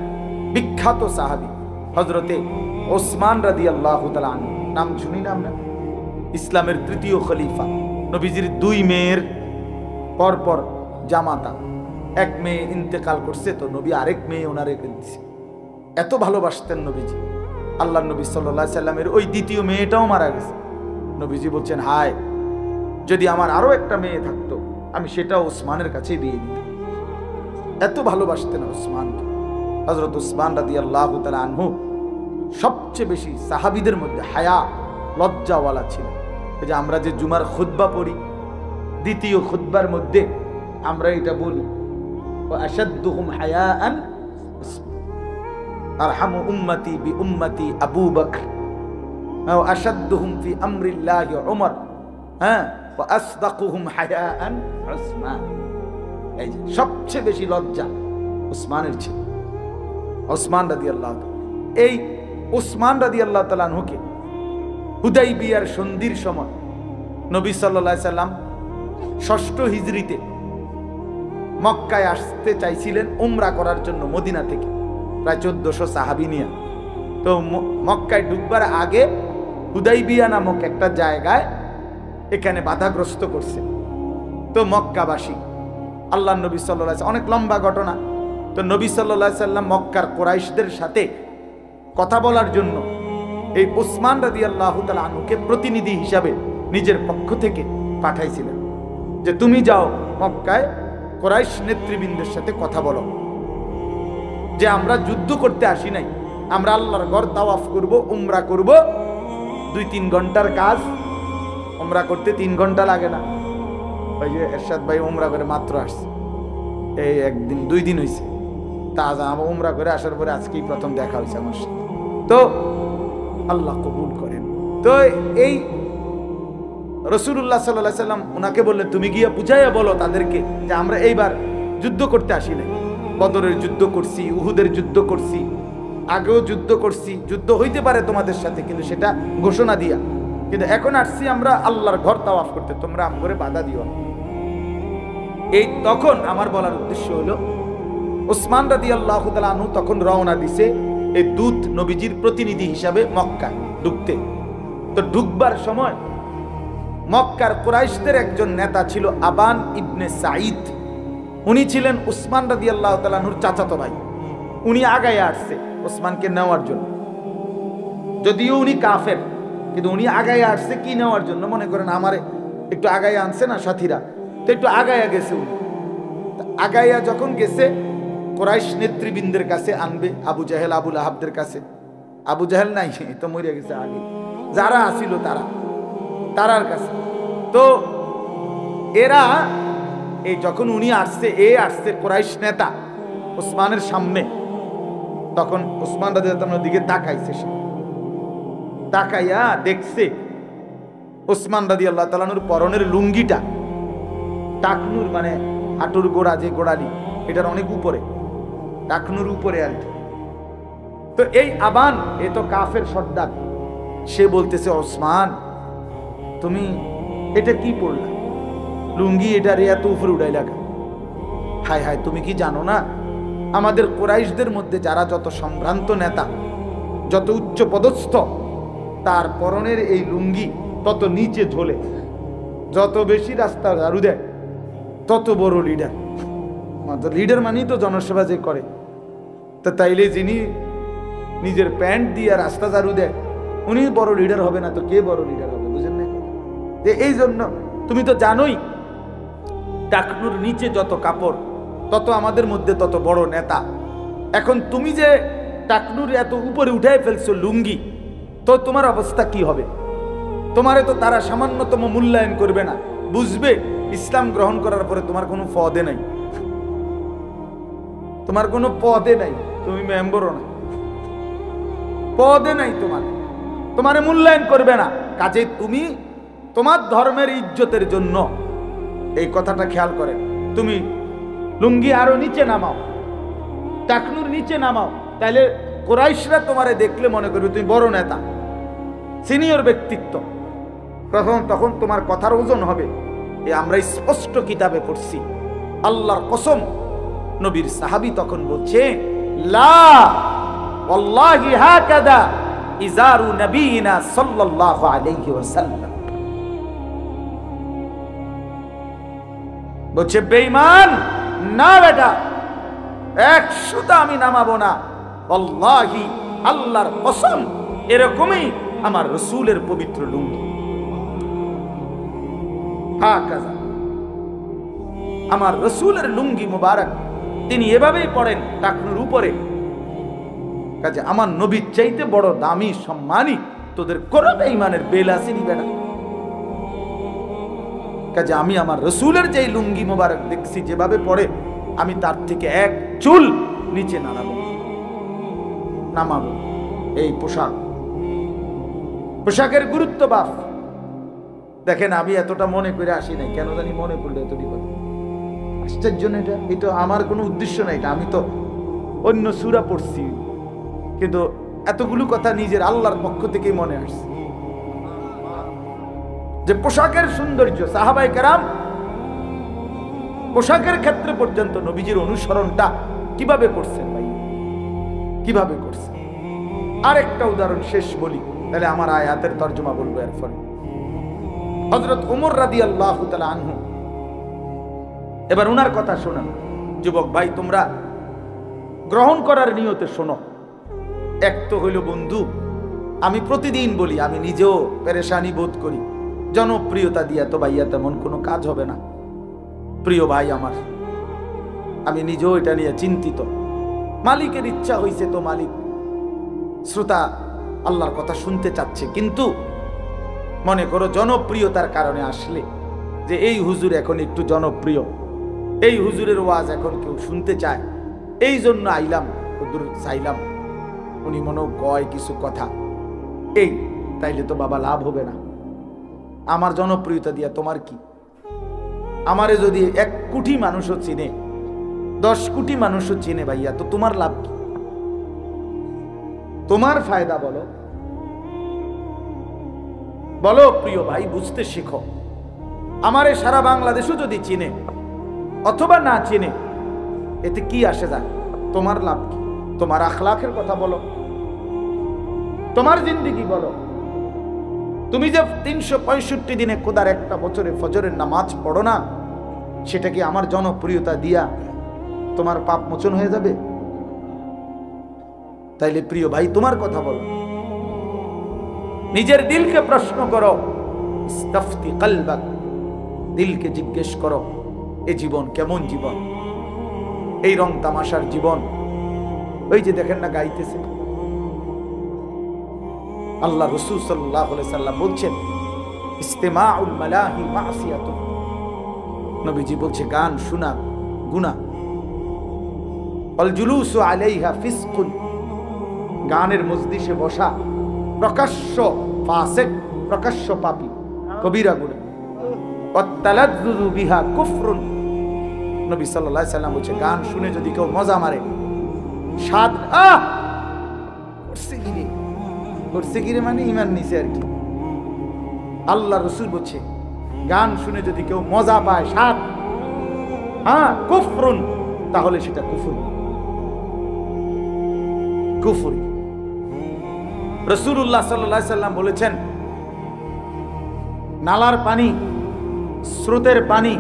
বিখ্যাত সাহাবী হযরতে ওসমান রাদিয়াল্লাহু তাআলা আনহু, নাম শুনি না আমরা? ইসলামের তৃতীয় খলিফা, নবীজির দুই মেয়ের পরপর জামাতা, এক মেয়ে ইন্তেকাল করছে, তো নবী আরেক মেয়ে ওনারে দিয়েছে। এত ভালোবাসতেন নবীজি, আল্লাহ নবী সাল্লাল্লাহু আলাইহি সাল্লামের ওই দ্বিতীয় মেয়েটাও মারা গেছে। নবীজি বলছেন, হায় যদি আমার আরো একটা মেয়ে থাকতো আমি সেটাও উসমানের কাছে বিয়ে দিতাম। এত ভালোবাসতেন উসমানকে। হযরত উসমান রাদিয়াল্লাহু তাআলা আনহু সবচেয়ে বেশি সাহাবীদের মধ্যে হায়া লজ্জাওয়ালা ছিলেন। এই যে আমরা যে জুমার খুতবা পড়ি, দ্বিতীয় খুতবার মধ্যে আমরা এটা বলি, ওয়া আশাদ্দুহুম হায়াআন আরহামু উম্মতি বি উম্মতি আবু বকর ওয়া আশাদ্দুহুম ফি আমরিল্লাহি উমর ওয়া আসদাকুহুম হায়াআন উসমান। এই যে সবচেয়ে বেশি লজ্জা উসমানের ছিল। উসমান রাদিয়াল্লাহু তাআলা, এই উসমান রাদিয়াল্লাহু তাআলা আনহুকে হুদাইবিয়ার সন্ধির সময় নবী সাল্লাল্লাহু আলাইহি সাল্লাম ৬ষ্ঠ হিজরিতে মক্কায় আসতে চাইছিলেন উমরা করার জন্য মদিনা থেকে, প্রায় ১৪০০ সাহাবী নিয়ে। তো মক্কায় ঢুকবার আগে হুদাইবিয়া নামক একটা জায়গায় এখানে বাধাগ্রস্ত করছে। তো মক্কাবাসী আল্লাহ নবী সাল্লাল্লাহু আলাইহি সাল্লাম, অনেক লম্বা ঘটনা। তো নবী সাল্লাল্লাহু আলাইহি সাল্লাম মক্কার কুরাইশদের সাথে কথা বলার জন্য এই উসমান রাদিয়াল্লাহু তাআলা আনহুকে প্রতিনিধি হিসাবে নিজের পক্ষ থেকে পাঠাইছিলেন যে তুমি যাও মক্কায় কুরাইশ নেতৃবৃন্দের সাথে কথা বলো যে আমরা যুদ্ধ করতে আসি নাই, আমরা আল্লাহর ঘর তাওয়াফ করব, উমরা করব। ২-৩ ঘন্টার কাজ, উমরা করতে 3 ঘন্টা লাগে না। ওই যে এরশাদ ভাই উমরা করে মাত্র আসছে, এই 1-2 দিন হয়েছে। তাজা আমার উমরা করে আসার পরে আজকেই প্রথম দেখা হয়েছে আমার সাথে। তো আল্লাহ কবুল করেন। তো এই রাসূলুল্লাহ সাল্লাল্লাহু আলাইহি সাল্লাম ওনাকে বললেন তুমি গিয়ে বুঝাইয়া বলো তাদেরকে যে আমরা এইবার যুদ্ধ করতে আসি নাই, বদরের যুদ্ধ করছি, উহুদের যুদ্ধ করছি, আগেও যুদ্ধ করছি, যুদ্ধ হইতে পারে তোমাদের সাথে কিন্তু সেটা ঘোষণা দিয়া, কিন্তু এখন আসছি আমরা আল্লাহর ঘর তাওয়াফ করতে, তোমরা আমগরে বাধা দিও না। এই তখন আমার বলার উদ্দেশ্য হলো উসমান রাদিয়াল্লাহু তাআলা আনহু তখন রওনা দিছে এই দূত নবীজির প্রতিনিধি হিসাবে মক্কা ঢুকতে। তো ঢুকবার সময় মক্কার কুরাইশদের একজন নেতা ছিল আবান ইবনে সাঈদ। উনি ছিলেন উসমান রাদিয়াল্লাহু তাআলা আনহুর চাচাতো ভাই। উনি আগায় আসছে উসমানকে নেওয়ার জন্য, যদিও উনি কাফের, কিন্তু উনি আগায় আসছে কি নেওয়ার জন্য? মনে করেন আমারে একটু আগায় আনছে না সাথীরা, তো একটু আগায়া গেছে উনি। আগায়া যখন গেছে কুরাইশ নেতৃবৃন্দের কাছে আনবে, আবু জাহেল আবু লাহাবদের কাছে। আবু জাহেল নাই, তো মরিয়া গেছে আগে, যারা আসিল তারার কাছে। তো এরা এই যখন উনি আসছে, আসছে কুরাইশ নেতা উসমানের সামনে, তখন উসমান রাদিয়াল্লাহু তাআলার দিকে তাকাইছে। সে তাকাইয়া দেখছে উসমান রাদিয়াল্লাহু তাআলার পরনের লুঙ্গিটা টাকনুর মানে হাঁটুর গোড়া যে গোড়ালি এটার অনেক উপরে, টাকনুর উপরে আর কি। তো এই আবান এ তো কাফের সর্দার, সে বলতেছে ওসমান তুমি এটা কি পড়লা, লুঙ্গি এটা রে এত উপরে উড়াইলা কেন? হায় হায়, তুমি কি জানো না আমাদের কুরাইশদের মধ্যে যারা যত সম্ভ্রান্ত নেতা, যত উচ্চ পদস্থ, তার পরনের এই লুঙ্গি তত নিচে ঝোলে, যত বেশি রাস্তা ঝাড়ু দেয় তত বড় লিডার। লিডার মানেই তো জনসেবা যে করে, তা তাইলে যিনি নিজের প্যান্ট দিয়ে রাস্তা ঝাড়ু দেয় উনি বড় লিডার হবে না তো কে বড় লিডার হবে? বুঝেন না? যে এই জন্য তুমি তো জানোই টাকনুর নিচে যত কাপড় তত আমাদের মধ্যে তত বড় নেতা। এখন তুমি যে টাকনুর এত উপরে উঠাই ফেলছো লুঙ্গি, তো তোমার অবস্থা কি হবে? তোমারে তো তারা সামান্যতম মূল্যায়ন করবে না, বুঝবে ইসলাম গ্রহণ করার পরে তোমার কোনো পদে নাই, তোমার কোনো পদে নাই, তুমি মেম্বরও না, পদে নাই, তোমারে মূল্যায়ন করবে না। কাজে তুমি তোমার ধর্মের ইজ্জতের জন্য এই কথাটা খেয়াল করে তুমি লুঙ্গি আরো নিচে নামাও, টাকনুর নিচে নামাও, তাইলে কুরাইশরা তোমারে দেখলে মনে করবে তুমি বড় নেতা, সিনিয়র ব্যক্তিত্ব। তখন তোমার কথার ওজন হবে। আমরা স্পষ্ট কিতাবে পড়ছি, আল্লাহর কসম, নবীর সাহাবী তখন বলছে লা ওয়াল্লাহি হাকাদা ইজারু নবিয়িনা সাল্লাল্লাহু আলাইহি ওয়াসাল্লাম। বলছে বেঈমান না বেটা, 100টা আমি নামাবো না, ওয়াল্লাহি আল্লাহর কসম এরকমই আমার রসুলের পবিত্র লুঙ্গি। হাকাযা আমার রসুলের লুঙ্গি মুবারক তিনি এভাবেই পড়েন টাকনুর উপরে। কাজে আমার নবীর চাইতে বড় দামি সম্মানী তোদের কোনো বেঈমানের বেল আসে নিবে না। কাজে আমি আমার রসুলের যে লুঙ্গি মুবারক দেখছি যেভাবে পড়ে, আমি তার থেকে এক চুল নিচে নামাবো। এই পোশাকের গুরুত্ব বাপ দেখেন, আমি এতটা মনে করে আসি নাই, কেন জানি মনে পড়লো এতটি কথা। আশ্চর্য না, এটা আমার কোনো উদ্দেশ্য নাই, এটা আমি তো অন্য সূরা পড়ছি, কিন্তু এতগুলো কথা নিজের আল্লাহর পক্ষ থেকেই মনে আসছে যে পোশাকের সৌন্দর্য। সাহাবায়ে কেরাম পোশাকের ক্ষেত্রে পর্যন্ত নবীজির অনুসরণটা কিভাবে করছেন ভাই, কিভাবে করছেন। আরেকটা উদাহরণ শেষ বলি, তাহলে আমার আয়াতের তর্জমা বলবো। এরপরে হযরত ওমর রাদিয়াল্লাহু তাআলা আনহু, এবার উনার কথা শোনেন। যুবক ভাই তোমরা গ্রহণ করার নিয়তে শোনো। এক তো হইল বন্ধু, আমি প্রতিদিন বলি, আমি নিজেও পেরেশানি বোধ করি, জনপ্রিয়তা দিয়া তো ভাইয়া তেমন কোনো কাজ হবে না। প্রিয় ভাই আমার, আমি নিজেও এটা নিয়ে চিন্তিত। মালিকের ইচ্ছা হইছে তো মালিক শ্রোতা আল্লাহর কথা শুনতে চাচ্ছে, কিন্তু মনে করো জনপ্রিয়তার কারণে আসলে যে এই হুজুর এখন একটু জনপ্রিয়, এই হুজুরের ওয়াজ এখন কেউ শুনতে চায়, এই জন্য আইলাম, হুজুর চাইলাম উনি মনে কয় কিছু কথা, এই তাইলে তো বাবা লাভ হবে না। আমার জনপ্রিয়তা দিয়া তোমার কি? আমারে যদি 1 কোটি মানুষও চিনে, 10 কোটি মানুষও চিনে ভাইয়া, তো তোমার লাভ কি? তোমার ফায়দা বলো, বলো প্রিয় ভাই, বুঝতে শিখো। আমারে সারা বাংলাদেশও যদি চিনে অথবা না চিনে, এতে কি আসে যায়? তোমার লাভ কি? তোমার আখলাকের কথা বলো, তোমার জিন্দেগি বলো। তুমি যে 365 দিনে খোদার একটা বছরে ফজরের নামাজ পড়ো না, সেটা কি আমার জনপ্রিয়তা দিয়া তোমার পাপ মোচন হয়ে যাবে? তাইলে প্রিয় ভাই তোমার কথা বলো, নিজের দিলকে প্রশ্ন করো, ইস্তাফতি কলবাক, দিলকে জিজ্ঞেস করো এ জীবন কেমন জীবন, এই রং তামাশার জীবন। ওই যে দেখেন না গাইতেছে, আল্লাহ রাসূল সাল্লাল্লাহু আলাইহি সাল্লাম বলছেন ইস্তিমাউল মালাহি মাসিয়াতু, নবীজি বলছে গান শোনা গুনাহ, আল জুলুসু আলাইহা ফিসকুন, গানের মজলিসে বসা প্রকাশ্য ফাসিক, প্রকাশ্য পাপী, কবিরা গুনাহ। ওয়াতালাজ্জুযু বিহা কুফরুন, নবী সাল্লাল্লাহু আলাইহি সাল্লাম বলছে গান শুনে যদি কেউ মজা মারে, স্বাদ করছে কি রে মানে ঈমান নিছে আর কি। আল্লাহ রাসূল বলছে গান শুনে যদি কেউ মজা পায়, স্বাদ, কুফরুন, তাহলে সেটা কুফরি। রাসূলুল্লাহ সাল্লাল্লাহু আলাইহি সাল্লাম বলেছেন নালার পানি, স্রোতের পানি,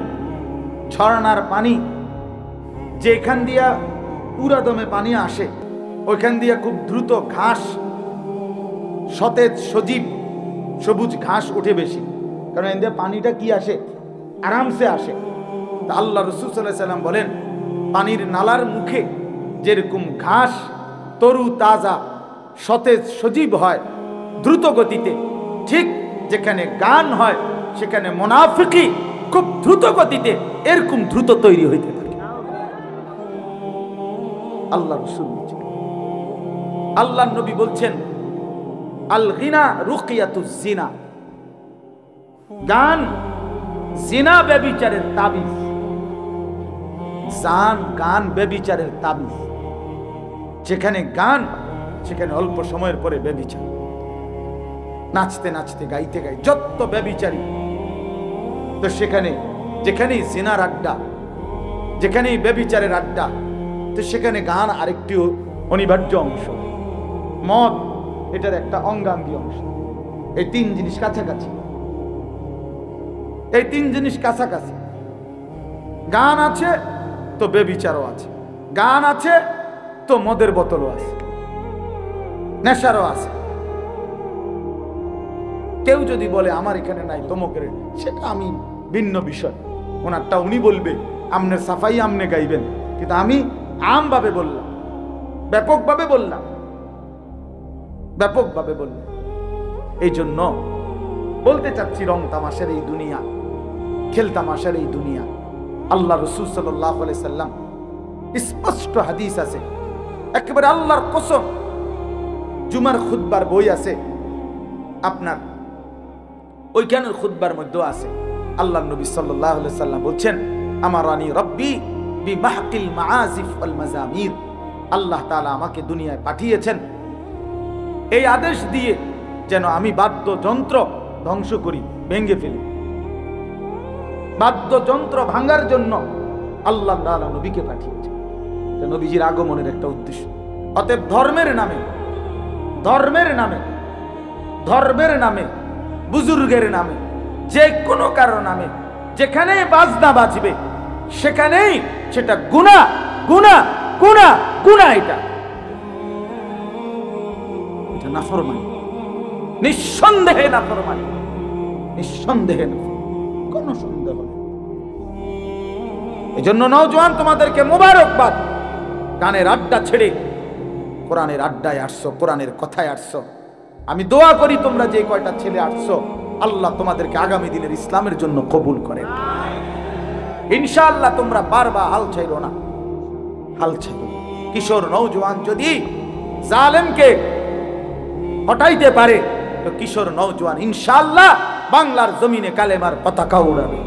ঝর্ণার পানি, যেখান দিয়া পুরাদমে পানি আসে, ওইখান দিয়া খুব দ্রুত ঘাস, সতেজ সজীব সবুজ ঘাস ওঠে বেশি, কারণ এদের পানিটা কি আসে, আরামসে আসে। তা আল্লাহ রাসূল সাল্লাল্লাহু আলাইহি সাল্লাম বলেন পানির নালার মুখে যেরকম ঘাস তরু তাজা সতেজ সজীব হয় দ্রুত গতিতে, ঠিক যেখানে গান হয় সেখানে মুনাফিকি খুব দ্রুত গতিতে এরকম দ্রুত তৈরি হইতে থাকে। আল্লাহ রাসূল বলছেন, আল্লাহর নবী বলছেন আল গিনা রুকিয়াতুজ জিনা, গান জিনা ব্যভিচারের তাবিজ, গান ব্যভিচারের তাবিজ। যেখানে গান সেখানে অল্প সময়ের পরে ব্যভিচার, নাচতে নাচতে গাইতে গাই যত ব্যভিচারী, তো সেখানে যেখানেই জিনার আড্ডা, যেখানেই ব্যভিচারের আড্ডা, তো সেখানে গান আরেকটি অনিবার্য অংশ, মদ এটার একটা অঙ্গাঙ্গী অংশ। এই 3 জিনিস কাছাকাছি, এই 3 জিনিস কাছাকাছি। গান আছে তো ব্যভিচারও আছে, গান আছে তো মদের বোতলও আছে, নেশারও আছে। কেউ যদি বলে আমার এখানে নাই তমকের, সেটা আমি ভিন্ন বিষয়, ওনারটা উনি বলবে, আমনের সাফাই আমনে গাইবেন, কিন্তু আমি আমভাবে বললাম, ব্যাপকভাবে বললাম, ব্যাপকভাবে বললাম। এই জন্য বলতে চাচ্ছি, রং তামাশার এই দুনিয়া, খেল তামাশার এই দুনিয়া, আল্লাহ রাসূল সাল্লাল্লাহু আলাইহি সাল্লাম স্পষ্ট হাদিস আছে, একেবারে আল্লাহর কসম, জুমার খুতবার বই আছে আপনার, ওইখানের খুতবার মধ্যে আছে, আল্লাহ নবী সাল্লাল্লাহু আলাইহি সাল্লাম বলছেন, আমারানি রব্বি বিমাহকিল মাআজিফ ওয়াল মাজামির, আল্লাহ তাআলা আমাকে দুনিয়ায় পাঠিয়েছেন এই আদেশ দিয়ে যেন আমি বাদ্যযন্ত্র ধ্বংস করি, ভেঙে ফেলি। বাদ্যযন্ত্র ভাঙার জন্য আল্লাহ তাআলা নবীকে পাঠিয়েছেন, এটা নবীজির আগমনের একটা উদ্দেশ্য। অতএব ধর্মের নামে, ধর্মের নামে, ধর্মের নামে, বুজুর্গের নামে, যে কোনো কারো নামে যেখানে বাজনা বাজবে সেখানেই সেটা গুনাহ, গুনাহ, গুনাহ, গুনাহ। এটা নাফরমানি, নিঃসন্দেহে নাফরমানি, নিঃসন্দেহে নাফরমানি, কোনো সন্দেহ নেই। এই জন্য নওজোয়ান তোমাদেরকে মোবারকবাদ, গানের আড্ডা ছেড়ে কোরআনের আড্ডায় আসছো, কোরআনের কথায় আসছো। আমি দোয়া করি তোমরা যে কয়টা ছেলে আসছো, আল্লাহ তোমাদেরকে আগামী দিনের ইসলামের জন্য কবুল করেন ইনশাআল্লাহ। তোমরা বারবার হাল ছাইরো না, হাল ছাইরো। কিশোর নওজোয়ান যদি জালেমকে হটাইতে পারে তো কিশোর নওজোয়ান ইনশাআল্লাহ বাংলার জমিনে কালেমার পতাকা উড়াবে।